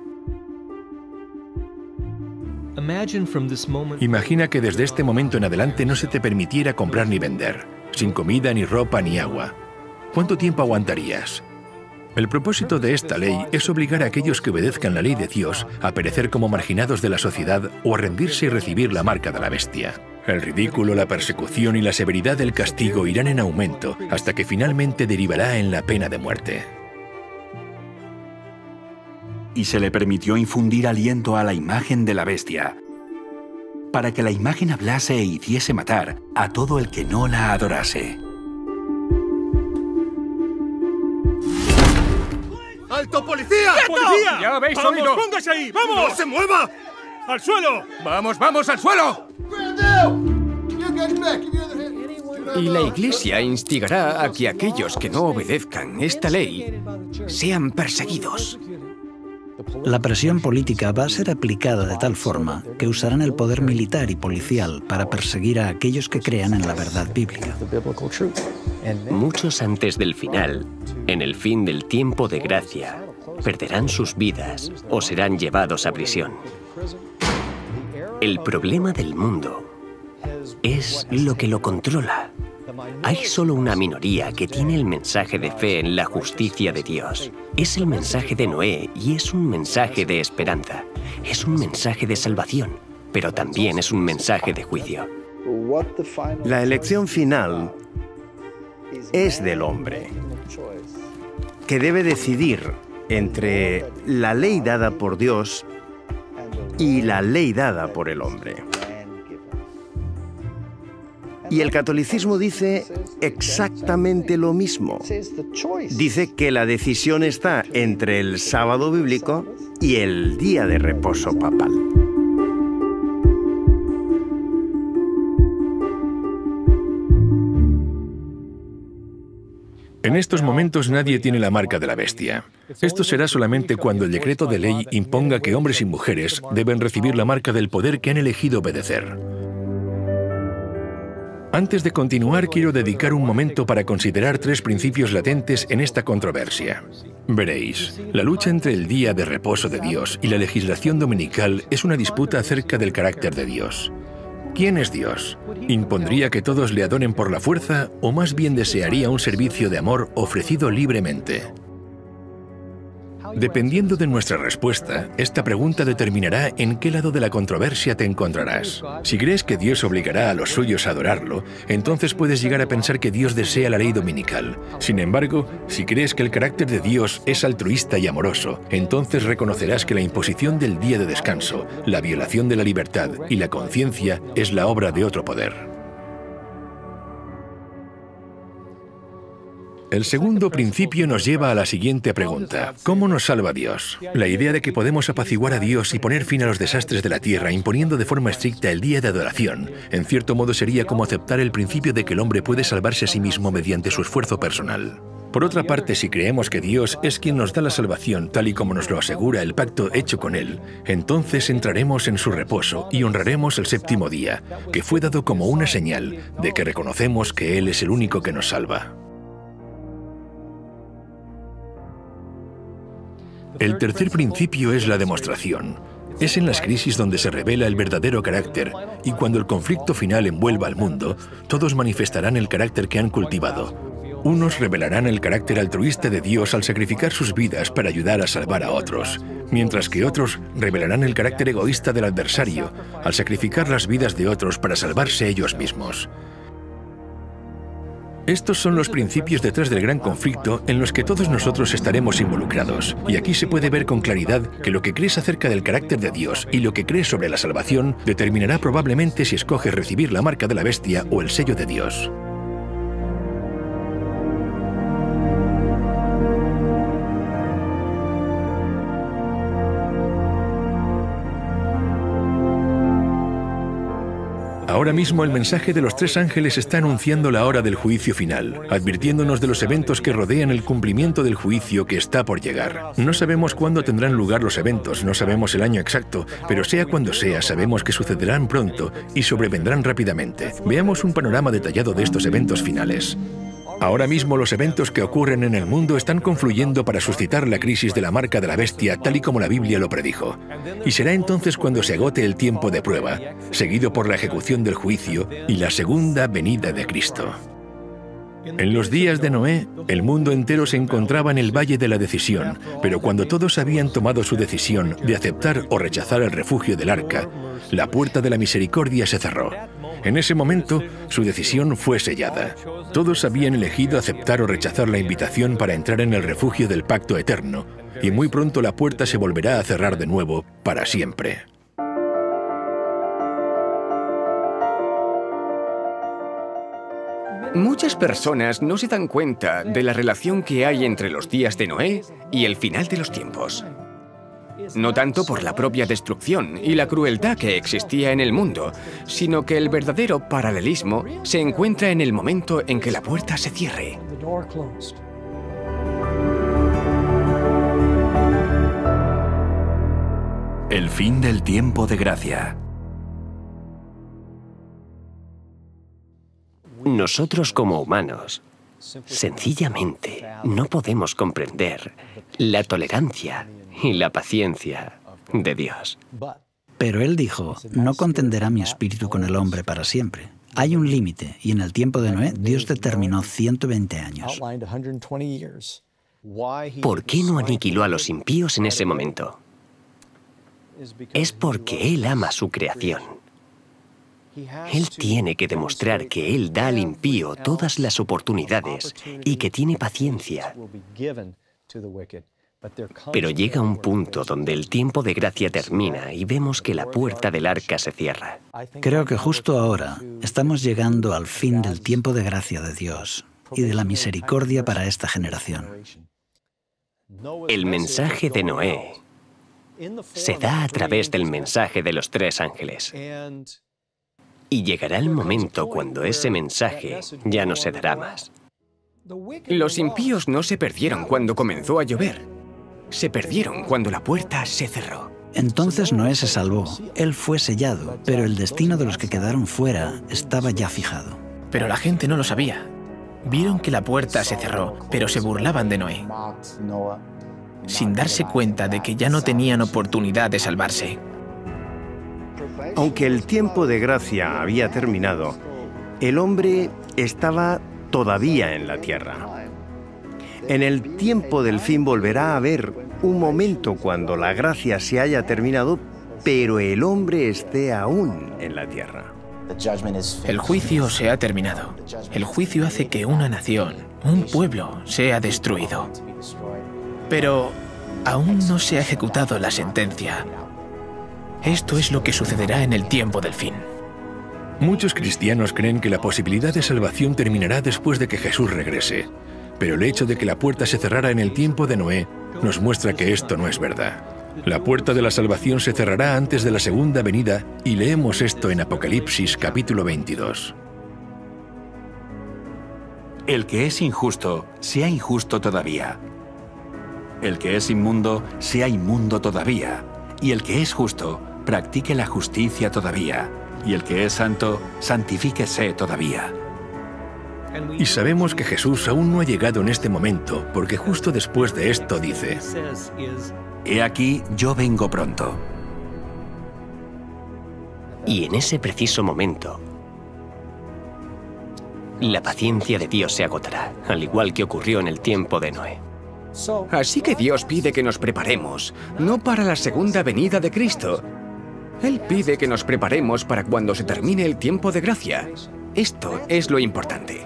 Imagina que desde este momento en adelante no se te permitiera comprar ni vender, sin comida, ni ropa, ni agua. ¿Cuánto tiempo aguantarías? El propósito de esta ley es obligar a aquellos que obedezcan la ley de Dios a perecer como marginados de la sociedad o a rendirse y recibir la marca de la bestia. El ridículo, la persecución y la severidad del castigo irán en aumento hasta que finalmente derivará en la pena de muerte. Y se le permitió infundir aliento a la imagen de la bestia, para que la imagen hablase e hiciese matar a todo el que no la adorase. ¡Alto, policía! ¡Quieto! ¡Policía! ¡Ya habéis ¡Vamos, oído! póngase ahí! ¡Vamos! ¡No se mueva! ¡Al suelo! ¡Vamos, vamos, al suelo! Y la Iglesia instigará a que aquellos que no obedezcan esta ley sean perseguidos. La presión política va a ser aplicada de tal forma que usarán el poder militar y policial para perseguir a aquellos que crean en la verdad bíblica. Muchos antes del final, en el fin del tiempo de gracia, perderán sus vidas o serán llevados a prisión. El problema del mundo es lo que lo controla. Hay solo una minoría que tiene el mensaje de fe en la justicia de Dios. Es el mensaje de Noé y es un mensaje de esperanza. Es un mensaje de salvación, pero también es un mensaje de juicio. La elección final es del hombre, que debe decidir entre la ley dada por Dios y la ley dada por el hombre. Y el catolicismo dice exactamente lo mismo. Dice que la decisión está entre el sábado bíblico y el día de reposo papal. En estos momentos nadie tiene la marca de la bestia. Esto será solamente cuando el decreto de ley imponga que hombres y mujeres deben recibir la marca del poder que han elegido obedecer. Antes de continuar, quiero dedicar un momento para considerar 3 principios latentes en esta controversia. Veréis, la lucha entre el día de reposo de Dios y la legislación dominical es una disputa acerca del carácter de Dios. ¿Quién es Dios? ¿Impondría que todos le adoren por la fuerza o más bien desearía un servicio de amor ofrecido libremente? Dependiendo de nuestra respuesta, esta pregunta determinará en qué lado de la controversia te encontrarás. Si crees que Dios obligará a los suyos a adorarlo, entonces puedes llegar a pensar que Dios desea la ley dominical. Sin embargo, si crees que el carácter de Dios es altruista y amoroso, entonces reconocerás que la imposición del día de descanso, la violación de la libertad y la conciencia es la obra de otro poder. El segundo principio nos lleva a la siguiente pregunta. ¿Cómo nos salva Dios? La idea de que podemos apaciguar a Dios y poner fin a los desastres de la tierra imponiendo de forma estricta el día de adoración, en cierto modo sería como aceptar el principio de que el hombre puede salvarse a sí mismo mediante su esfuerzo personal. Por otra parte, si creemos que Dios es quien nos da la salvación, tal y como nos lo asegura el pacto hecho con Él, entonces entraremos en su reposo y honraremos el séptimo día, que fue dado como una señal de que reconocemos que Él es el único que nos salva. El tercer principio es la demostración. Es en las crisis donde se revela el verdadero carácter, y cuando el conflicto final envuelva al mundo, todos manifestarán el carácter que han cultivado. Unos revelarán el carácter altruista de Dios al sacrificar sus vidas para ayudar a salvar a otros, mientras que otros revelarán el carácter egoísta del adversario al sacrificar las vidas de otros para salvarse ellos mismos. Estos son los principios detrás del gran conflicto en los que todos nosotros estaremos involucrados. Y aquí se puede ver con claridad que lo que crees acerca del carácter de Dios y lo que crees sobre la salvación determinará probablemente si escoges recibir la marca de la bestia o el sello de Dios. Ahora mismo el mensaje de los tres ángeles está anunciando la hora del juicio final, advirtiéndonos de los eventos que rodean el cumplimiento del juicio que está por llegar. No sabemos cuándo tendrán lugar los eventos, no sabemos el año exacto, pero sea cuando sea, sabemos que sucederán pronto y sobrevendrán rápidamente. Veamos un panorama detallado de estos eventos finales. Ahora mismo los eventos que ocurren en el mundo están confluyendo para suscitar la crisis de la marca de la bestia, tal y como la Biblia lo predijo. Y será entonces cuando se agote el tiempo de prueba, seguido por la ejecución del juicio y la segunda venida de Cristo. En los días de Noé, el mundo entero se encontraba en el valle de la decisión, pero cuando todos habían tomado su decisión de aceptar o rechazar el refugio del arca, la puerta de la misericordia se cerró. En ese momento, su decisión fue sellada. Todos habían elegido aceptar o rechazar la invitación para entrar en el refugio del pacto eterno, y muy pronto la puerta se volverá a cerrar de nuevo, para siempre. Muchas personas no se dan cuenta de la relación que hay entre los días de Noé y el final de los tiempos. No tanto por la propia destrucción y la crueldad que existía en el mundo, sino que el verdadero paralelismo se encuentra en el momento en que la puerta se cierre. El fin del tiempo de gracia. Nosotros como humanos, sencillamente, no podemos comprender la tolerancia y la paciencia de Dios. Pero Él dijo, no contenderá mi espíritu con el hombre para siempre. Hay un límite, y en el tiempo de Noé, Dios determinó 120 años. ¿Por qué no aniquiló a los impíos en ese momento? Es porque Él ama su creación. Él tiene que demostrar que Él da al impío todas las oportunidades y que tiene paciencia. Pero llega un punto donde el tiempo de gracia termina y vemos que la puerta del arca se cierra. Creo que justo ahora estamos llegando al fin del tiempo de gracia de Dios y de la misericordia para esta generación. El mensaje de Noé se da a través del mensaje de los tres ángeles. Y llegará el momento cuando ese mensaje ya no se dará más. Los impíos no se perdieron cuando comenzó a llover. Se perdieron cuando la puerta se cerró. Entonces Noé se salvó. Él fue sellado, pero el destino de los que quedaron fuera estaba ya fijado. Pero la gente no lo sabía. Vieron que la puerta se cerró, pero se burlaban de Noé, sin darse cuenta de que ya no tenían oportunidad de salvarse. Aunque el tiempo de gracia había terminado, el hombre estaba todavía en la tierra. En el tiempo del fin volverá a haber un momento cuando la gracia se haya terminado, pero el hombre esté aún en la tierra. El juicio se ha terminado. El juicio hace que una nación, un pueblo, sea destruido. Pero aún no se ha ejecutado la sentencia. Esto es lo que sucederá en el tiempo del fin. Muchos cristianos creen que la posibilidad de salvación terminará después de que Jesús regrese. Pero el hecho de que la puerta se cerrara en el tiempo de Noé nos muestra que esto no es verdad. La puerta de la salvación se cerrará antes de la segunda venida y leemos esto en Apocalipsis capítulo 22. El que es injusto, sea injusto todavía. El que es inmundo, sea inmundo todavía. Y el que es justo, practique la justicia todavía. Y el que es santo, santifíquese todavía. Y sabemos que Jesús aún no ha llegado en este momento, porque justo después de esto dice: He aquí, yo vengo pronto. Y en ese preciso momento, la paciencia de Dios se agotará, al igual que ocurrió en el tiempo de Noé. Así que Dios pide que nos preparemos, no para la segunda venida de Cristo. Él pide que nos preparemos para cuando se termine el tiempo de gracia. Esto es lo importante.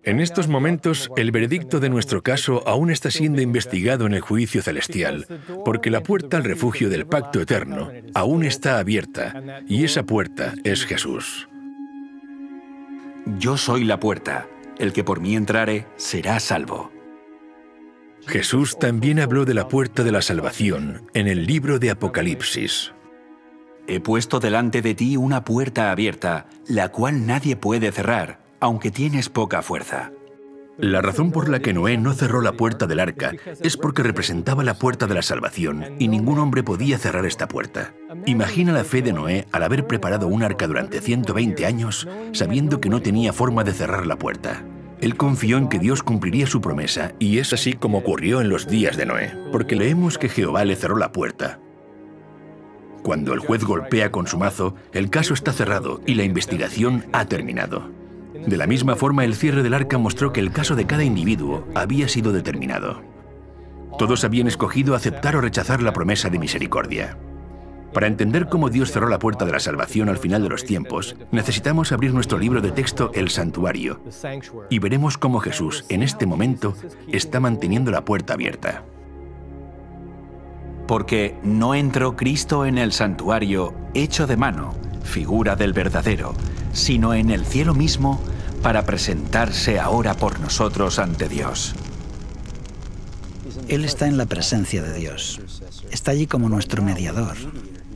En estos momentos, el veredicto de nuestro caso aún está siendo investigado en el juicio celestial, porque la puerta al refugio del pacto eterno aún está abierta, y esa puerta es Jesús. Yo soy la puerta. El que por mí entrare será salvo. Jesús también habló de la puerta de la salvación en el libro de Apocalipsis. He puesto delante de ti una puerta abierta, la cual nadie puede cerrar, aunque tienes poca fuerza. La razón por la que Noé no cerró la puerta del arca es porque representaba la puerta de la salvación y ningún hombre podía cerrar esta puerta. Imagina la fe de Noé al haber preparado un arca durante 120 años sabiendo que no tenía forma de cerrar la puerta. Él confió en que Dios cumpliría su promesa y es así como ocurrió en los días de Noé, porque leemos que Jehová le cerró la puerta. Cuando el juez golpea con su mazo, el caso está cerrado y la investigación ha terminado. De la misma forma, el cierre del arca mostró que el caso de cada individuo había sido determinado. Todos habían escogido aceptar o rechazar la promesa de misericordia. Para entender cómo Dios cerró la puerta de la salvación al final de los tiempos, necesitamos abrir nuestro libro de texto, El Santuario, y veremos cómo Jesús, en este momento, está manteniendo la puerta abierta. Porque no entró Cristo en el santuario hecho de mano, figura del verdadero, sino en el cielo mismo, para presentarse ahora por nosotros ante Dios. Él está en la presencia de Dios. Está allí como nuestro mediador.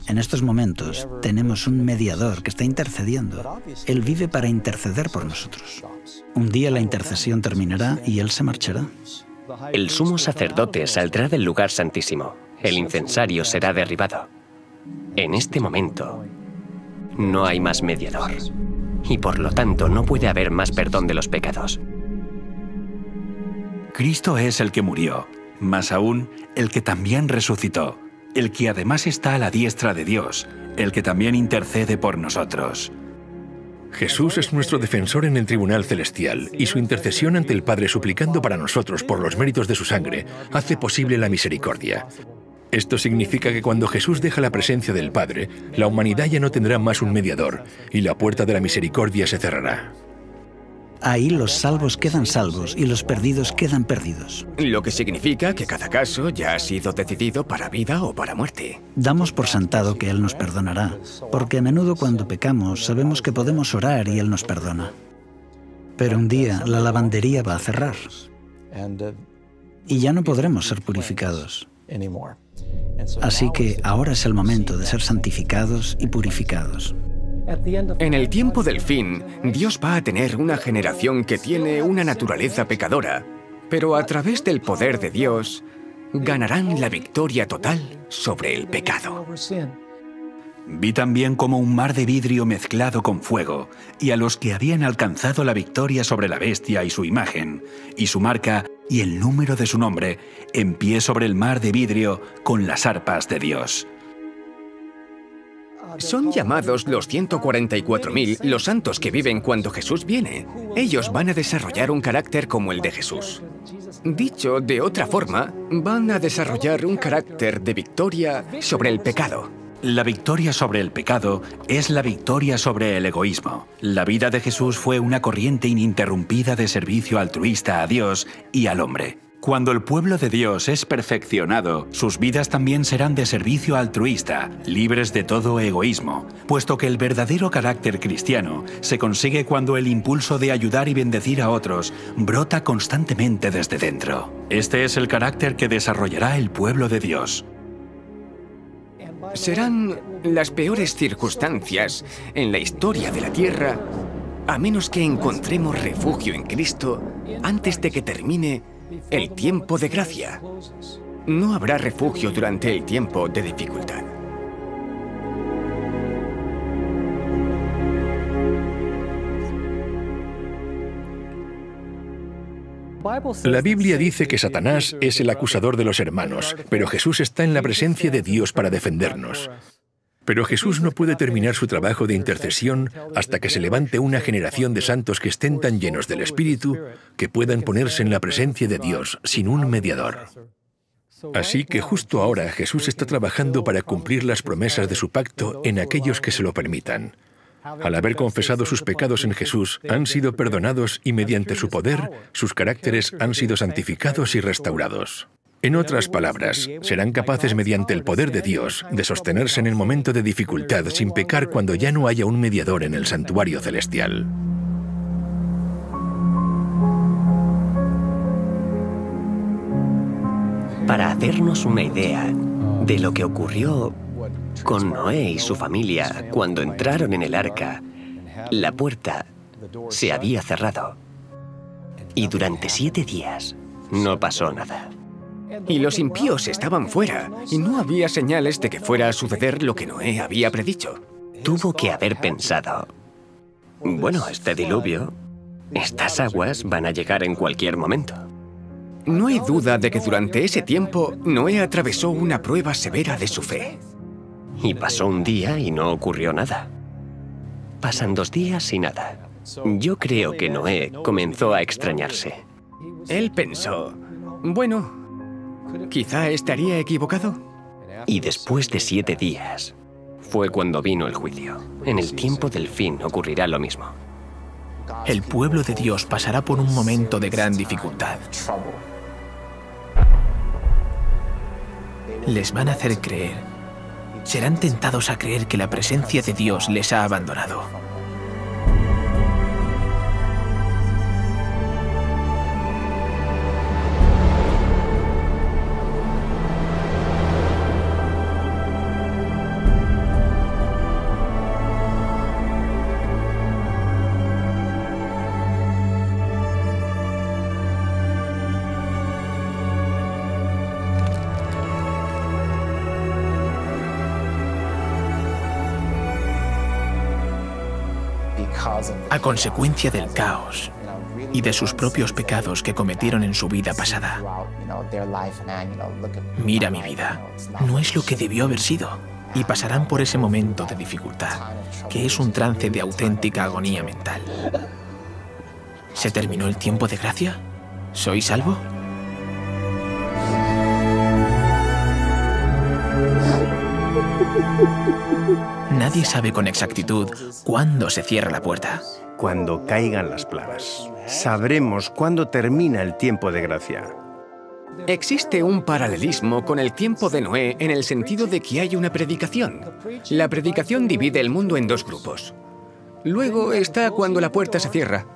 En estos momentos tenemos un mediador que está intercediendo. Él vive para interceder por nosotros. Un día la intercesión terminará y Él se marchará. El sumo sacerdote saldrá del lugar santísimo. El incensario será derribado. En este momento, no hay más mediador. Y por lo tanto, no puede haber más perdón de los pecados. Cristo es el que murió, más aún, el que también resucitó, el que además está a la diestra de Dios, el que también intercede por nosotros. Jesús es nuestro defensor en el tribunal celestial y su intercesión ante el Padre suplicando para nosotros por los méritos de su sangre hace posible la misericordia. Esto significa que cuando Jesús deja la presencia del Padre, la humanidad ya no tendrá más un mediador y la puerta de la misericordia se cerrará. Ahí los salvos quedan salvos y los perdidos quedan perdidos. Lo que significa que cada caso ya ha sido decidido para vida o para muerte. Damos por sentado que Él nos perdonará, porque a menudo cuando pecamos sabemos que podemos orar y Él nos perdona. Pero un día la lavandería va a cerrar y ya no podremos ser purificados. Así que ahora es el momento de ser santificados y purificados. En el tiempo del fin, Dios va a tener una generación que tiene una naturaleza pecadora, pero a través del poder de Dios, ganarán la victoria total sobre el pecado. Vi también como un mar de vidrio mezclado con fuego, y a los que habían alcanzado la victoria sobre la bestia y su imagen, y su marca y el número de su nombre, en pie sobre el mar de vidrio con las arpas de Dios. Son llamados los 144.000 los santos que viven cuando Jesús viene. Ellos van a desarrollar un carácter como el de Jesús. Dicho de otra forma, van a desarrollar un carácter de victoria sobre el pecado. La victoria sobre el pecado es la victoria sobre el egoísmo. La vida de Jesús fue una corriente ininterrumpida de servicio altruista a Dios y al hombre. Cuando el pueblo de Dios es perfeccionado, sus vidas también serán de servicio altruista, libres de todo egoísmo, puesto que el verdadero carácter cristiano se consigue cuando el impulso de ayudar y bendecir a otros brota constantemente desde dentro. Este es el carácter que desarrollará el pueblo de Dios. Serán las peores circunstancias en la historia de la Tierra, a menos que encontremos refugio en Cristo antes de que termine el tiempo de gracia. No habrá refugio durante el tiempo de dificultad. La Biblia dice que Satanás es el acusador de los hermanos, pero Jesús está en la presencia de Dios para defendernos. Pero Jesús no puede terminar su trabajo de intercesión hasta que se levante una generación de santos que estén tan llenos del Espíritu que puedan ponerse en la presencia de Dios sin un mediador. Así que justo ahora Jesús está trabajando para cumplir las promesas de su pacto en aquellos que se lo permitan. Al haber confesado sus pecados en Jesús, han sido perdonados y mediante su poder, sus caracteres han sido santificados y restaurados. En otras palabras, serán capaces mediante el poder de Dios de sostenerse en el momento de dificultad sin pecar cuando ya no haya un mediador en el santuario celestial. Para hacernos una idea de lo que ocurrió con Noé y su familia cuando entraron en el arca, la puerta se había cerrado y durante 7 días no pasó nada. Y los impíos estaban fuera, y no había señales de que fuera a suceder lo que Noé había predicho. Tuvo que haber pensado, bueno, este diluvio, estas aguas van a llegar en cualquier momento. No hay duda de que durante ese tiempo Noé atravesó una prueba severa de su fe. Y pasó un día y no ocurrió nada. Pasan 2 días y nada. Yo creo que Noé comenzó a extrañarse. Él pensó, bueno, quizá estaría equivocado. Y después de 7 días, fue cuando vino el juicio. En el tiempo del fin ocurrirá lo mismo. El pueblo de Dios pasará por un momento de gran dificultad. Les van a hacer creer. Serán tentados a creer que la presencia de Dios les ha abandonado. A consecuencia del caos y de sus propios pecados que cometieron en su vida pasada. Mira mi vida, no es lo que debió haber sido, y pasarán por ese momento de dificultad, que es un trance de auténtica agonía mental. ¿Se terminó el tiempo de gracia? ¿Soy salvo? Nadie sabe con exactitud cuándo se cierra la puerta. Cuando caigan las plagas, sabremos cuándo termina el tiempo de gracia. Existe un paralelismo con el tiempo de Noé en el sentido de que hay una predicación. La predicación divide el mundo en 2 grupos. Luego está cuando la puerta se cierra.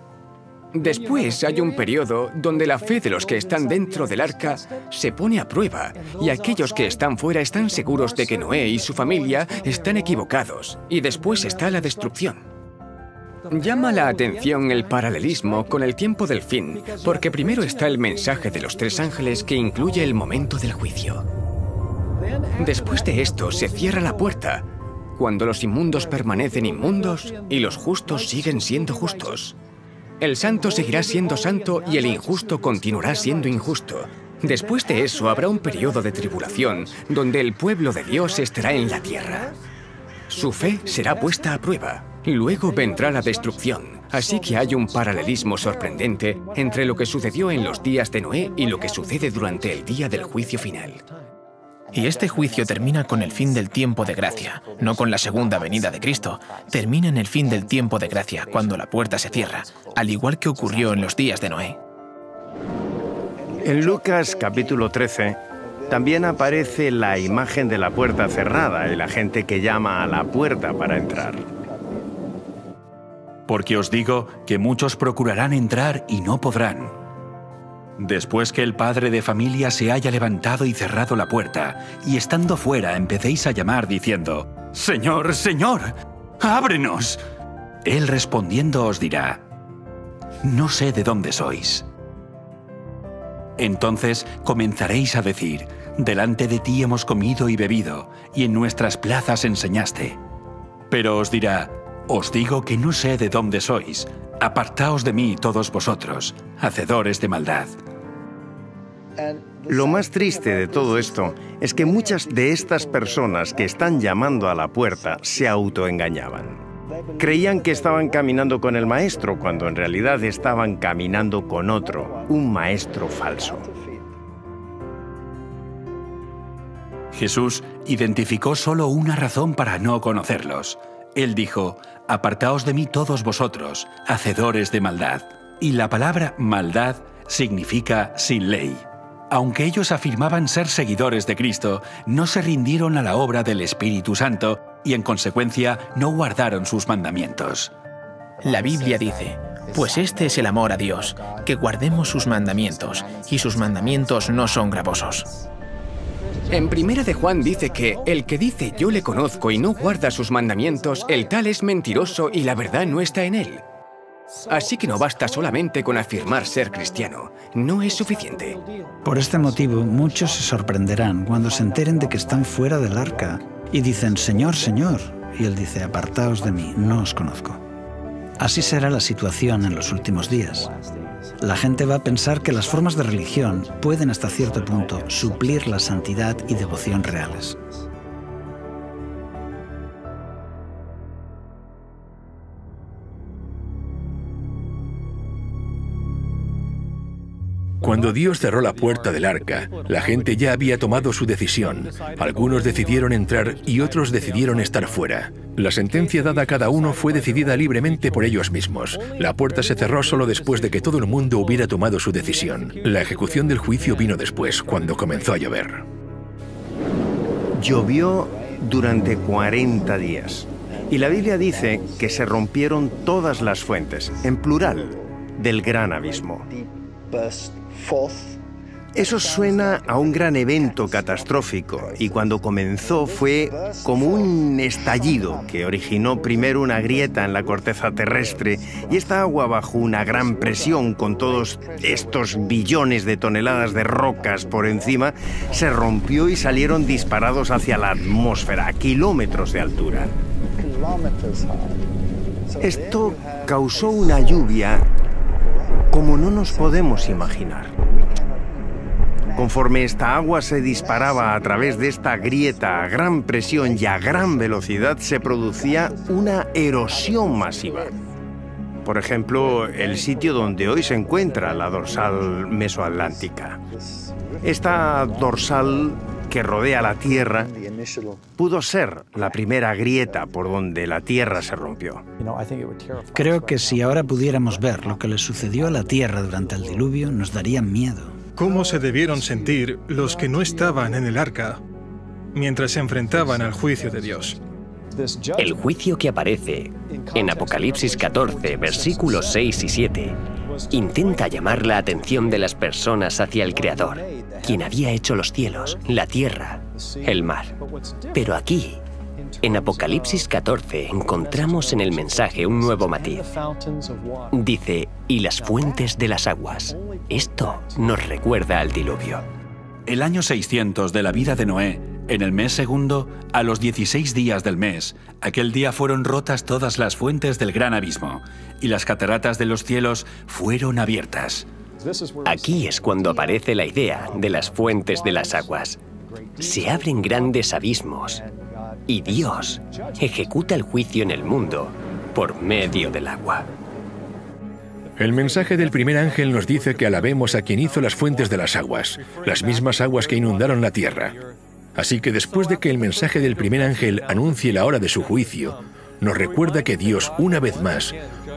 Después hay un periodo donde la fe de los que están dentro del arca se pone a prueba y aquellos que están fuera están seguros de que Noé y su familia están equivocados. Y después está la destrucción. Llama la atención el paralelismo con el tiempo del fin, porque primero está el mensaje de los 3 ángeles que incluye el momento del juicio. Después de esto se cierra la puerta, cuando los inmundos permanecen inmundos y los justos siguen siendo justos. El santo seguirá siendo santo y el injusto continuará siendo injusto. Después de eso habrá un periodo de tribulación donde el pueblo de Dios estará en la tierra. Su fe será puesta a prueba. Luego vendrá la destrucción. Así que hay un paralelismo sorprendente entre lo que sucedió en los días de Noé y lo que sucede durante el día del juicio final. Y este juicio termina con el fin del tiempo de gracia, no con la segunda venida de Cristo. Termina en el fin del tiempo de gracia, cuando la puerta se cierra, al igual que ocurrió en los días de Noé. En Lucas capítulo 13 también aparece la imagen de la puerta cerrada y la gente que llama a la puerta para entrar. Porque os digo que muchos procurarán entrar y no podrán. Después que el padre de familia se haya levantado y cerrado la puerta, y estando fuera empecéis a llamar diciendo, «Señor, Señor, ábrenos». Él respondiendo os dirá, «No sé de dónde sois». Entonces comenzaréis a decir, «Delante de ti hemos comido y bebido, y en nuestras plazas enseñaste». Pero os dirá, «Os digo que no sé de dónde sois, Apartaos de mí, todos vosotros, hacedores de maldad. Lo más triste de todo esto es que muchas de estas personas que están llamando a la puerta se autoengañaban. Creían que estaban caminando con el maestro, cuando en realidad estaban caminando con otro, un maestro falso. Jesús identificó solo una razón para no conocerlos. Él dijo: apartaos de mí todos vosotros, hacedores de maldad. Y la palabra maldad significa sin ley. Aunque ellos afirmaban ser seguidores de Cristo, no se rindieron a la obra del Espíritu Santo y en consecuencia no guardaron sus mandamientos. La Biblia dice: pues este es el amor a Dios, que guardemos sus mandamientos, y sus mandamientos no son gravosos. En Primera de Juan dice que el que dice yo le conozco y no guarda sus mandamientos, el tal es mentiroso y la verdad no está en él. Así que no basta solamente con afirmar ser cristiano, no es suficiente. Por este motivo, muchos se sorprenderán cuando se enteren de que están fuera del arca y dicen: Señor, Señor. Y él dice: apartaos de mí, no os conozco. Así será la situación en los últimos días. La gente va a pensar que las formas de religión pueden hasta cierto punto suplir la santidad y devoción reales. Cuando Dios cerró la puerta del arca, la gente ya había tomado su decisión. Algunos decidieron entrar y otros decidieron estar fuera. La sentencia dada a cada uno fue decidida libremente por ellos mismos. La puerta se cerró solo después de que todo el mundo hubiera tomado su decisión. La ejecución del juicio vino después, cuando comenzó a llover. Llovió durante 40 días. Y la Biblia dice que se rompieron todas las fuentes, en plural, del gran abismo. Eso suena a un gran evento catastrófico, y cuando comenzó fue como un estallido que originó primero una grieta en la corteza terrestre, y esta agua, bajo una gran presión con todos estos billones de toneladas de rocas por encima, se rompió y salieron disparados hacia la atmósfera a kilómetros de altura. Esto causó una lluvia como no nos podemos imaginar. Conforme esta agua se disparaba a través de esta grieta a gran presión y a gran velocidad, se producía una erosión masiva. Por ejemplo, el sitio donde hoy se encuentra la dorsal mesoatlántica. Esta dorsal que rodea la Tierra pudo ser la primera grieta por donde la Tierra se rompió. Creo que si ahora pudiéramos ver lo que le sucedió a la Tierra durante el diluvio, nos daría miedo. ¿Cómo se debieron sentir los que no estaban en el arca mientras se enfrentaban al juicio de Dios? El juicio que aparece en Apocalipsis 14, versículos 6 y 7, intenta llamar la atención de las personas hacia el Creador, quien había hecho los cielos, la tierra, el mar. Pero aquí, en Apocalipsis 14, encontramos en el mensaje un nuevo matiz. Dice: y las fuentes de las aguas. Esto nos recuerda al diluvio. El año 600 de la vida de Noé, en el mes segundo, a los 16 días del mes, aquel día fueron rotas todas las fuentes del gran abismo, y las cataratas de los cielos fueron abiertas. Aquí es cuando aparece la idea de las fuentes de las aguas. Se abren grandes abismos, y Dios ejecuta el juicio en el mundo por medio del agua. El mensaje del primer ángel nos dice que alabemos a quien hizo las fuentes de las aguas, las mismas aguas que inundaron la tierra. Así que después de que el mensaje del primer ángel anuncie la hora de su juicio, nos recuerda que Dios, una vez más,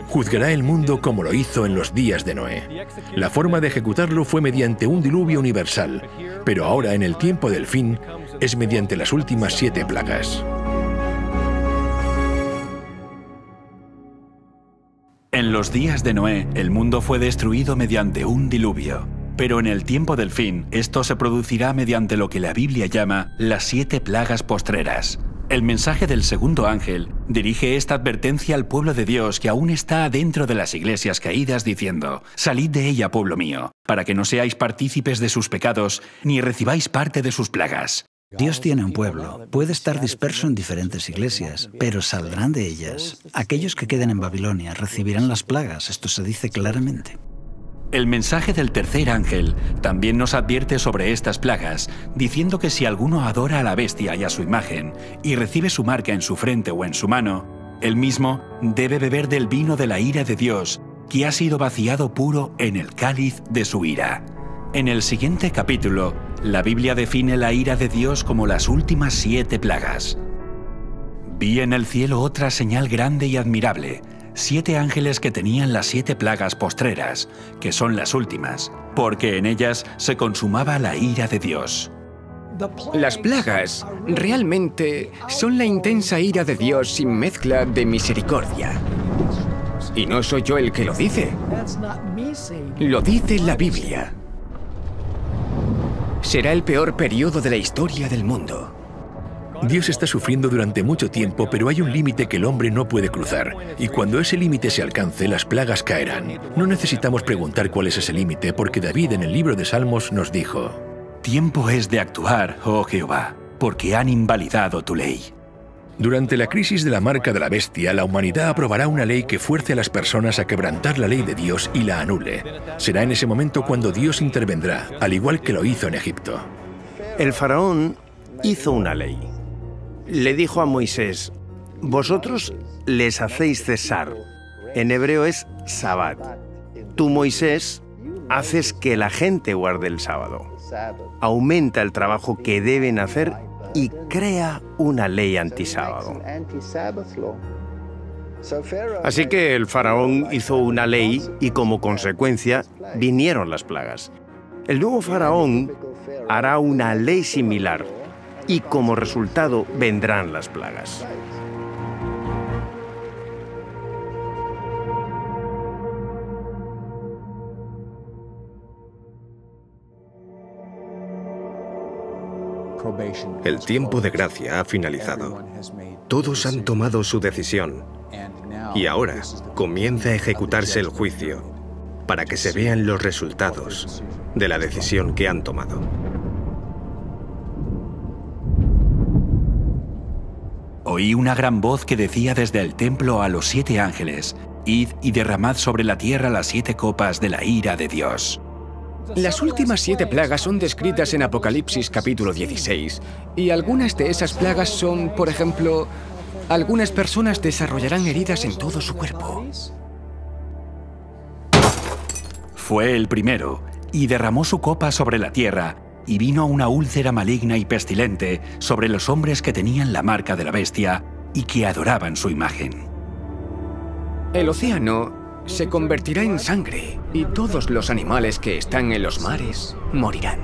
juzgará el mundo como lo hizo en los días de Noé. La forma de ejecutarlo fue mediante un diluvio universal, pero ahora, en el tiempo del fin, es mediante las últimas 7 plagas. En los días de Noé, el mundo fue destruido mediante un diluvio. Pero en el tiempo del fin, esto se producirá mediante lo que la Biblia llama las 7 plagas postreras. El mensaje del segundo ángel dirige esta advertencia al pueblo de Dios que aún está dentro de las iglesias caídas, diciendo: salid de ella, pueblo mío, para que no seáis partícipes de sus pecados, ni recibáis parte de sus plagas. Dios tiene un pueblo, puede estar disperso en diferentes iglesias, pero saldrán de ellas. Aquellos que queden en Babilonia recibirán las plagas, esto se dice claramente. El mensaje del tercer ángel también nos advierte sobre estas plagas, diciendo que si alguno adora a la bestia y a su imagen, y recibe su marca en su frente o en su mano, él mismo debe beber del vino de la ira de Dios, que ha sido vaciado puro en el cáliz de su ira. En el siguiente capítulo, la Biblia define la ira de Dios como las últimas 7 plagas. Vi en el cielo otra señal grande y admirable, 7 ángeles que tenían las 7 plagas postreras, que son las últimas, porque en ellas se consumaba la ira de Dios. Las plagas realmente son la intensa ira de Dios sin mezcla de misericordia. Y no soy yo el que lo dice. Lo dice la Biblia. Será el peor periodo de la historia del mundo. Dios está sufriendo durante mucho tiempo, pero hay un límite que el hombre no puede cruzar. Y cuando ese límite se alcance, las plagas caerán. No necesitamos preguntar cuál es ese límite, porque David en el libro de Salmos nos dijo: Tiempo es de actuar, oh Jehová, porque han invalidado tu ley. Durante la crisis de la marca de la bestia, la humanidad aprobará una ley que fuerce a las personas a quebrantar la ley de Dios y la anule. Será en ese momento cuando Dios intervendrá, al igual que lo hizo en Egipto. El faraón hizo una ley. Le dijo a Moisés: vosotros les hacéis cesar. En hebreo es Sabbat. Tú, Moisés, haces que la gente guarde el sábado. Aumenta el trabajo que deben hacer y crea una ley antisábado. Así que el faraón hizo una ley y como consecuencia vinieron las plagas. El nuevo faraón hará una ley similar y como resultado vendrán las plagas. El tiempo de gracia ha finalizado. Todos han tomado su decisión. Y ahora comienza a ejecutarse el juicio para que se vean los resultados de la decisión que han tomado. Oí una gran voz que decía desde el templo a los 7 ángeles: Id y derramad sobre la tierra las 7 copas de la ira de Dios. Las últimas 7 plagas son descritas en Apocalipsis capítulo 16, y algunas de esas plagas son, por ejemplo, algunas personas desarrollarán heridas en todo su cuerpo. Fue el primero, y derramó su copa sobre la tierra, y vino una úlcera maligna y pestilente sobre los hombres que tenían la marca de la bestia y que adoraban su imagen. El océano se convertirá en sangre, y todos los animales que están en los mares morirán.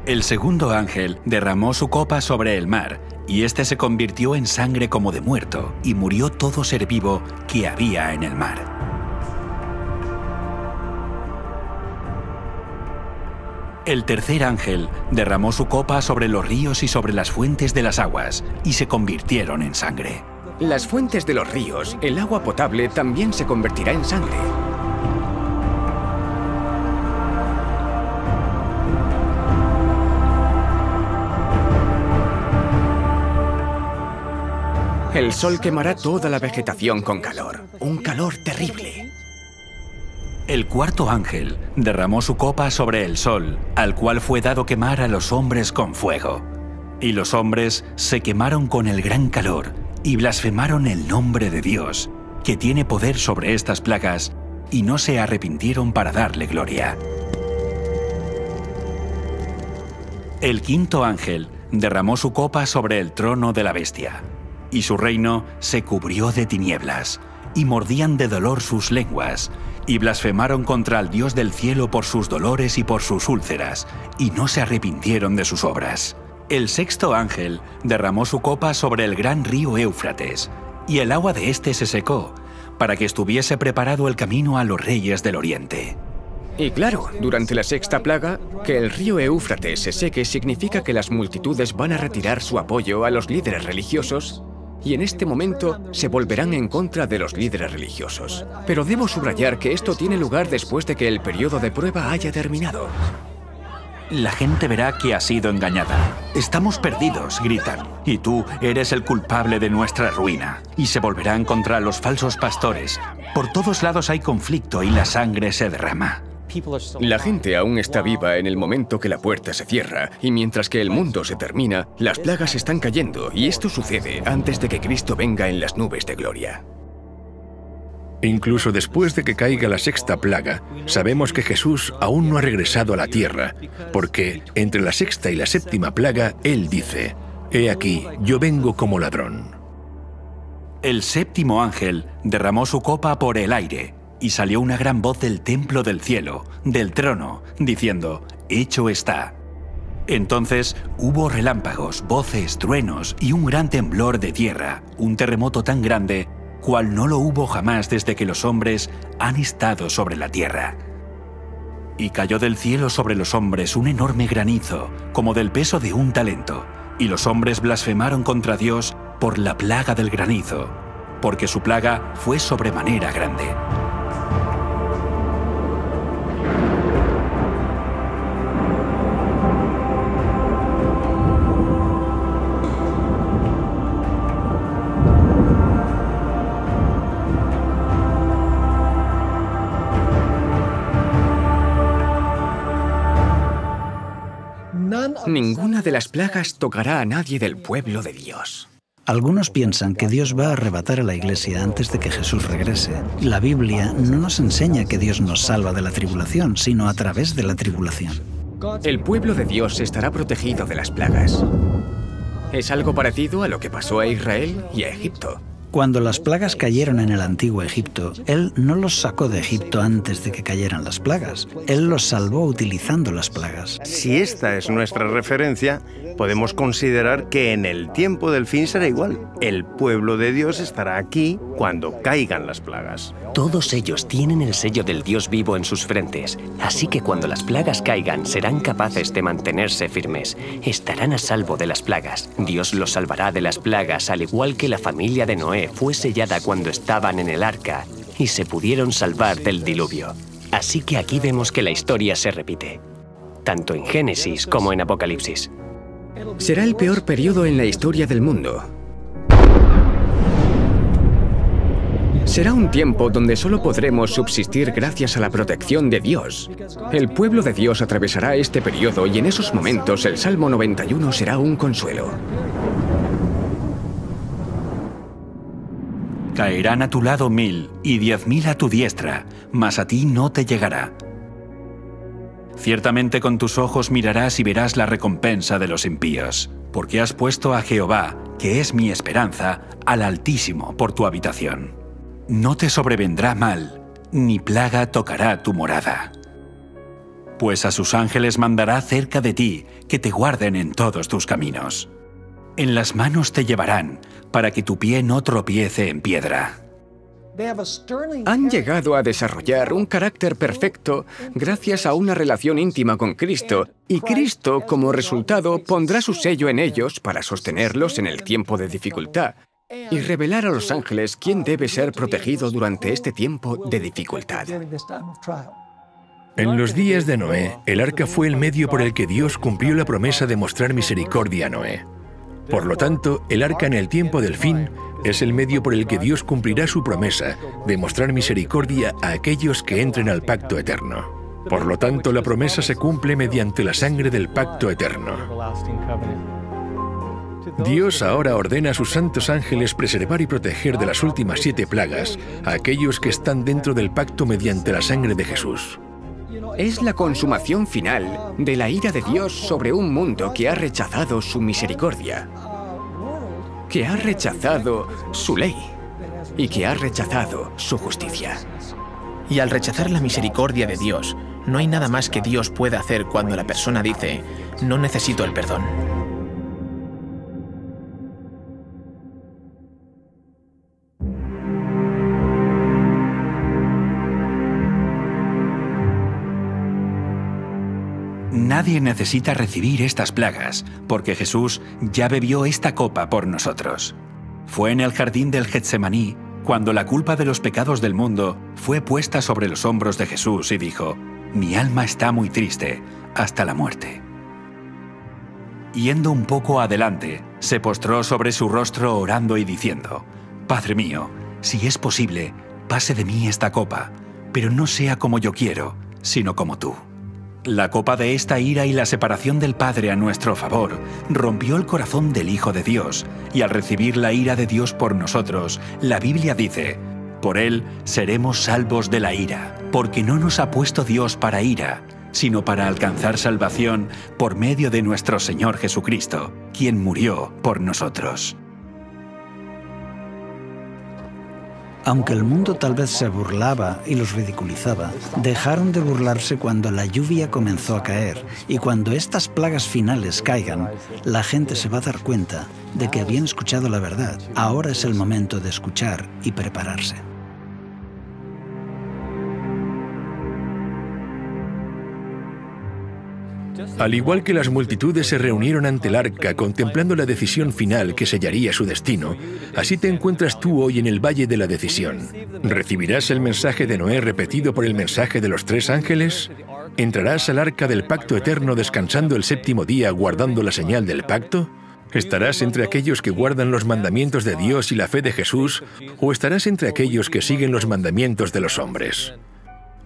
El segundo ángel derramó su copa sobre el mar, y éste se convirtió en sangre como de muerto, y murió todo ser vivo que había en el mar. El tercer ángel derramó su copa sobre los ríos y sobre las fuentes de las aguas, y se convirtieron en sangre. Las fuentes de los ríos, el agua potable también se convertirá en sangre. El sol quemará toda la vegetación con calor, un calor terrible. El cuarto ángel derramó su copa sobre el sol, al cual fue dado quemar a los hombres con fuego. Y los hombres se quemaron con el gran calor, y blasfemaron el nombre de Dios, que tiene poder sobre estas plagas, y no se arrepintieron para darle gloria. El quinto ángel derramó su copa sobre el trono de la bestia, y su reino se cubrió de tinieblas, y mordían de dolor sus lenguas, y blasfemaron contra el Dios del cielo por sus dolores y por sus úlceras, y no se arrepintieron de sus obras. El sexto ángel derramó su copa sobre el gran río Éufrates, y el agua de éste se secó, para que estuviese preparado el camino a los reyes del oriente. Y claro, durante la sexta plaga, que el río Éufrates se seque significa que las multitudes van a retirar su apoyo a los líderes religiosos, y en este momento se volverán en contra de los líderes religiosos. Pero debo subrayar que esto tiene lugar después de que el periodo de prueba haya terminado. la gente verá que ha sido engañada. Estamos perdidos, gritan, y tú eres el culpable de nuestra ruina. Y se volverán contra los falsos pastores. Por todos lados hay conflicto y la sangre se derrama. La gente aún está viva en el momento que la puerta se cierra, y mientras que el mundo se termina, las plagas están cayendo, y esto sucede antes de que Cristo venga en las nubes de gloria. Incluso después de que caiga la sexta plaga, sabemos que Jesús aún no ha regresado a la tierra, porque entre la sexta y la séptima plaga, Él dice: «He aquí, yo vengo como ladrón». El séptimo ángel derramó su copa por el aire, y salió una gran voz del templo del cielo, del trono, diciendo: «Hecho está». Entonces hubo relámpagos, voces, truenos y un gran temblor de tierra, un terremoto tan grande cual no lo hubo jamás desde que los hombres han estado sobre la tierra. Y cayó del cielo sobre los hombres un enorme granizo, como del peso de un talento, y los hombres blasfemaron contra Dios por la plaga del granizo, porque su plaga fue sobremanera grande. Ninguna de las plagas tocará a nadie del pueblo de Dios. Algunos piensan que Dios va a arrebatar a la Iglesia antes de que Jesús regrese. La Biblia no nos enseña que Dios nos salva de la tribulación, sino a través de la tribulación. El pueblo de Dios estará protegido de las plagas. Es algo parecido a lo que pasó a Israel y a Egipto. Cuando las plagas cayeron en el antiguo Egipto, Él no los sacó de Egipto antes de que cayeran las plagas. Él los salvó utilizando las plagas. Si esta es nuestra referencia, podemos considerar que en el tiempo del fin será igual. El pueblo de Dios estará aquí cuando caigan las plagas. Todos ellos tienen el sello del Dios vivo en sus frentes, así que cuando las plagas caigan serán capaces de mantenerse firmes. Estarán a salvo de las plagas. Dios los salvará de las plagas, al igual que la familia de Noé fue sellada cuando estaban en el arca y se pudieron salvar del diluvio. Así que aquí vemos que la historia se repite, tanto en Génesis como en Apocalipsis. Será el peor periodo en la historia del mundo. Será un tiempo donde solo podremos subsistir gracias a la protección de Dios. El pueblo de Dios atravesará este periodo y en esos momentos el Salmo 91 será un consuelo. Caerán a tu lado 1000 y 10.000 a tu diestra, mas a ti no te llegará. Ciertamente con tus ojos mirarás y verás la recompensa de los impíos, porque has puesto a Jehová, que es mi esperanza, al Altísimo por tu habitación. No te sobrevendrá mal, ni plaga tocará tu morada. Pues a sus ángeles mandará cerca de ti, que te guarden en todos tus caminos. En las manos te llevarán, para que tu pie no tropiece en piedra. Han llegado a desarrollar un carácter perfecto gracias a una relación íntima con Cristo, y Cristo, como resultado, pondrá su sello en ellos para sostenerlos en el tiempo de dificultad y revelar a los ángeles quién debe ser protegido durante este tiempo de dificultad. En los días de Noé, el arca fue el medio por el que Dios cumplió la promesa de mostrar misericordia a Noé. Por lo tanto, el arca en el tiempo del fin es el medio por el que Dios cumplirá su promesa de mostrar misericordia a aquellos que entren al pacto eterno. Por lo tanto, la promesa se cumple mediante la sangre del pacto eterno. Dios ahora ordena a sus santos ángeles preservar y proteger de las últimas 7 plagas a aquellos que están dentro del pacto mediante la sangre de Jesús. Es la consumación final de la ira de Dios sobre un mundo que ha rechazado su misericordia, que ha rechazado su ley y que ha rechazado su justicia. Y al rechazar la misericordia de Dios, no hay nada más que Dios pueda hacer cuando la persona dice: no necesito el perdón. Nadie necesita recibir estas plagas, porque Jesús ya bebió esta copa por nosotros. Fue en el jardín del Getsemaní cuando la culpa de los pecados del mundo fue puesta sobre los hombros de Jesús y dijo: mi alma está muy triste, hasta la muerte. Yendo un poco adelante, se postró sobre su rostro orando y diciendo: Padre mío, si es posible, pase de mí esta copa, pero no sea como yo quiero, sino como tú. La copa de esta ira y la separación del Padre a nuestro favor rompió el corazón del Hijo de Dios, y al recibir la ira de Dios por nosotros, la Biblia dice: por él seremos salvos de la ira, porque no nos ha puesto Dios para ira, sino para alcanzar salvación por medio de nuestro Señor Jesucristo, quien murió por nosotros. Aunque el mundo tal vez se burlaba y los ridiculizaba, dejaron de burlarse cuando la lluvia comenzó a caer, y cuando estas plagas finales caigan, la gente se va a dar cuenta de que habían escuchado la verdad. Ahora es el momento de escuchar y prepararse. Al igual que las multitudes se reunieron ante el arca contemplando la decisión final que sellaría su destino, así te encuentras tú hoy en el Valle de la Decisión. ¿Recibirás el mensaje de Noé repetido por el mensaje de los 3 ángeles? ¿Entrarás al arca del pacto eterno descansando el 7º día guardando la señal del pacto? ¿Estarás entre aquellos que guardan los mandamientos de Dios y la fe de Jesús, o estarás entre aquellos que siguen los mandamientos de los hombres?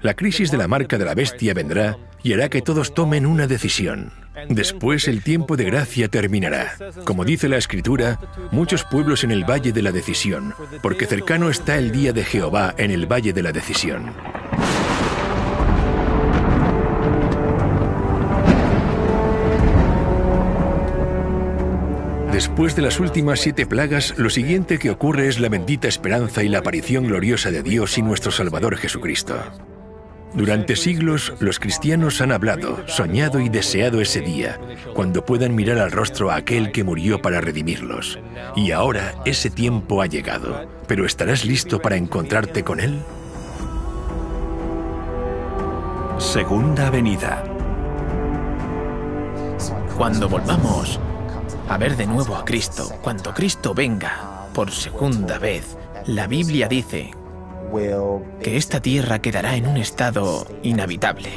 La crisis de la marca de la bestia vendrá y hará que todos tomen una decisión. Después el tiempo de gracia terminará. Como dice la Escritura, muchos pueblos en el Valle de la Decisión, porque cercano está el día de Jehová en el Valle de la Decisión. Después de las últimas 7 plagas, lo siguiente que ocurre es la bendita esperanza y la aparición gloriosa de Dios y nuestro Salvador Jesucristo. Durante siglos, los cristianos han hablado, soñado y deseado ese día, cuando puedan mirar al rostro a aquel que murió para redimirlos. Y ahora ese tiempo ha llegado. ¿Pero estarás listo para encontrarte con Él? Segunda venida. Cuando volvamos a ver de nuevo a Cristo, cuando Cristo venga por segunda vez, la Biblia dice que esta tierra quedará en un estado inhabitable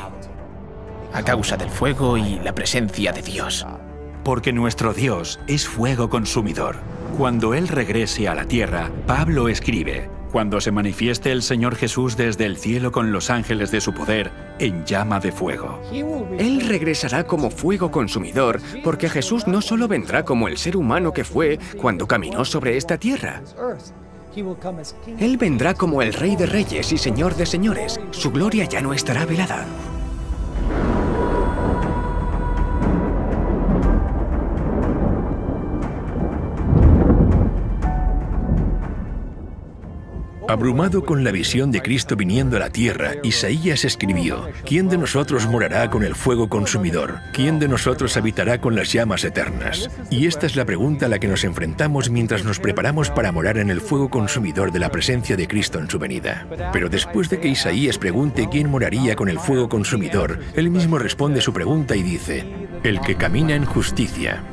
a causa del fuego y la presencia de Dios. Porque nuestro Dios es fuego consumidor. Cuando Él regrese a la tierra, Pablo escribe: cuando se manifieste el Señor Jesús desde el cielo con los ángeles de su poder en llama de fuego. Él regresará como fuego consumidor, porque Jesús no solo vendrá como el ser humano que fue cuando caminó sobre esta tierra. Él vendrá como el Rey de Reyes y Señor de Señores. Su gloria ya no estará velada. Abrumado con la visión de Cristo viniendo a la tierra, Isaías escribió: ¿quién de nosotros morará con el fuego consumidor? ¿Quién de nosotros habitará con las llamas eternas? Y esta es la pregunta a la que nos enfrentamos mientras nos preparamos para morar en el fuego consumidor de la presencia de Cristo en su venida. Pero después de que Isaías pregunte quién moraría con el fuego consumidor, él mismo responde su pregunta y dice: el que camina en justicia.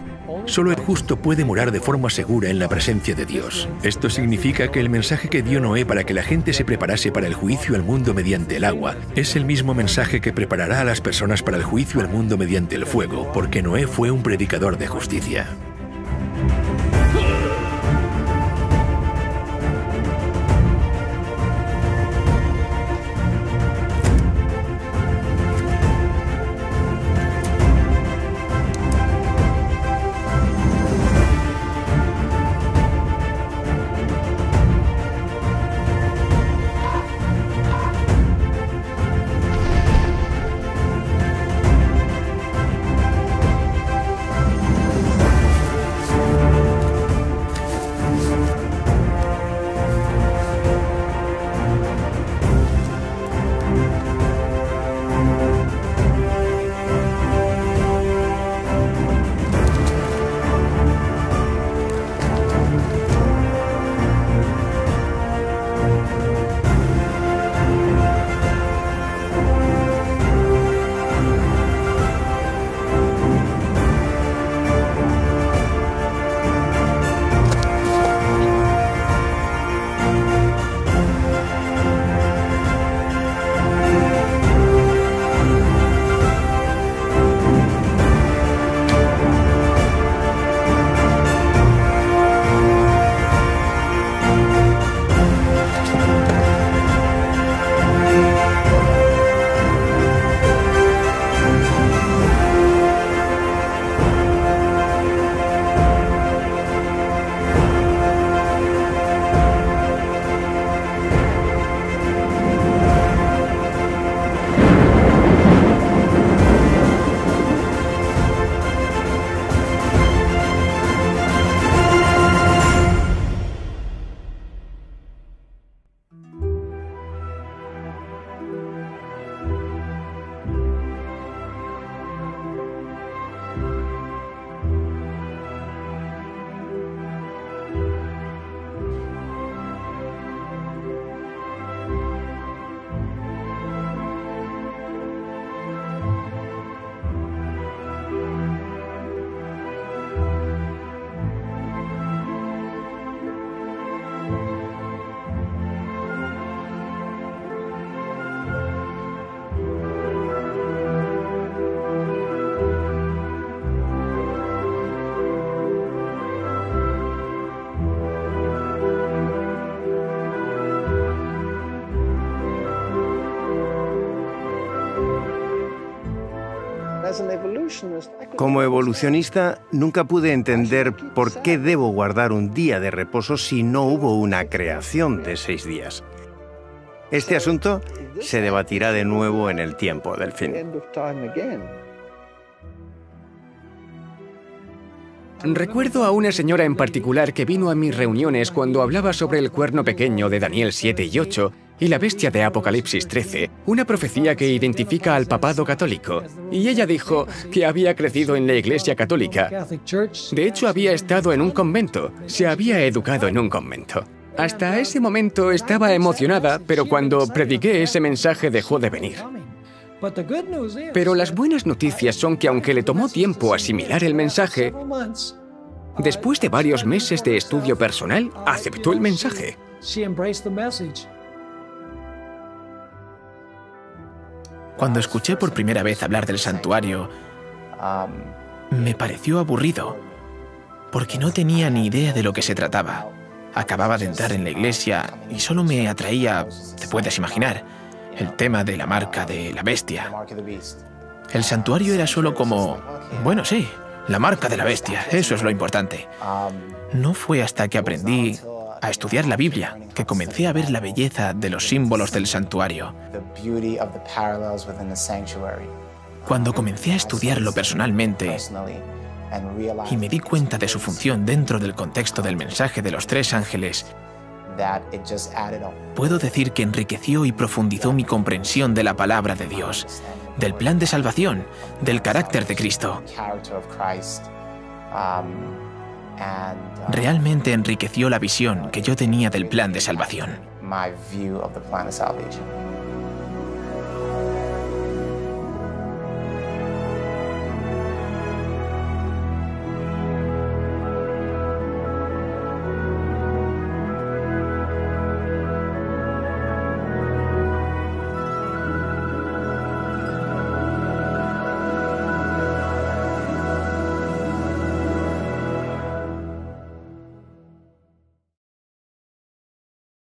Solo el justo puede morar de forma segura en la presencia de Dios. Esto significa que el mensaje que dio Noé para que la gente se preparase para el juicio al mundo mediante el agua es el mismo mensaje que preparará a las personas para el juicio al mundo mediante el fuego, porque Noé fue un predicador de justicia. Como evolucionista, nunca pude entender por qué debo guardar un día de reposo si no hubo una creación de 6 días. Este asunto se debatirá de nuevo en el tiempo del fin. Recuerdo a una señora en particular que vino a mis reuniones cuando hablaba sobre el cuerno pequeño de Daniel 7 y 8 y la bestia de Apocalipsis 13, una profecía que identifica al papado católico. Y ella dijo que había crecido en la Iglesia Católica. De hecho, había estado en un convento, se había educado en un convento. Hasta ese momento estaba emocionada, pero cuando prediqué ese mensaje dejó de venir. Pero las buenas noticias son que aunque le tomó tiempo asimilar el mensaje, después de varios meses de estudio personal, aceptó el mensaje. Cuando escuché por primera vez hablar del santuario, me pareció aburrido, porque no tenía ni idea de lo que se trataba. Acababa de entrar en la iglesia y solo me atraía, te puedes imaginar, el tema de la marca de la bestia. El santuario era solo como, bueno, sí, la marca de la bestia, eso es lo importante. No fue hasta que aprendí a estudiar la Biblia que comencé a ver la belleza de los símbolos del santuario. Cuando comencé a estudiarlo personalmente y me di cuenta de su función dentro del contexto del mensaje de los 3 ángeles, puedo decir que enriqueció y profundizó mi comprensión de la palabra de Dios, del plan de salvación, del carácter de Cristo. Realmente enriqueció la visión que yo tenía del plan de salvación. My view of the plan of salvation.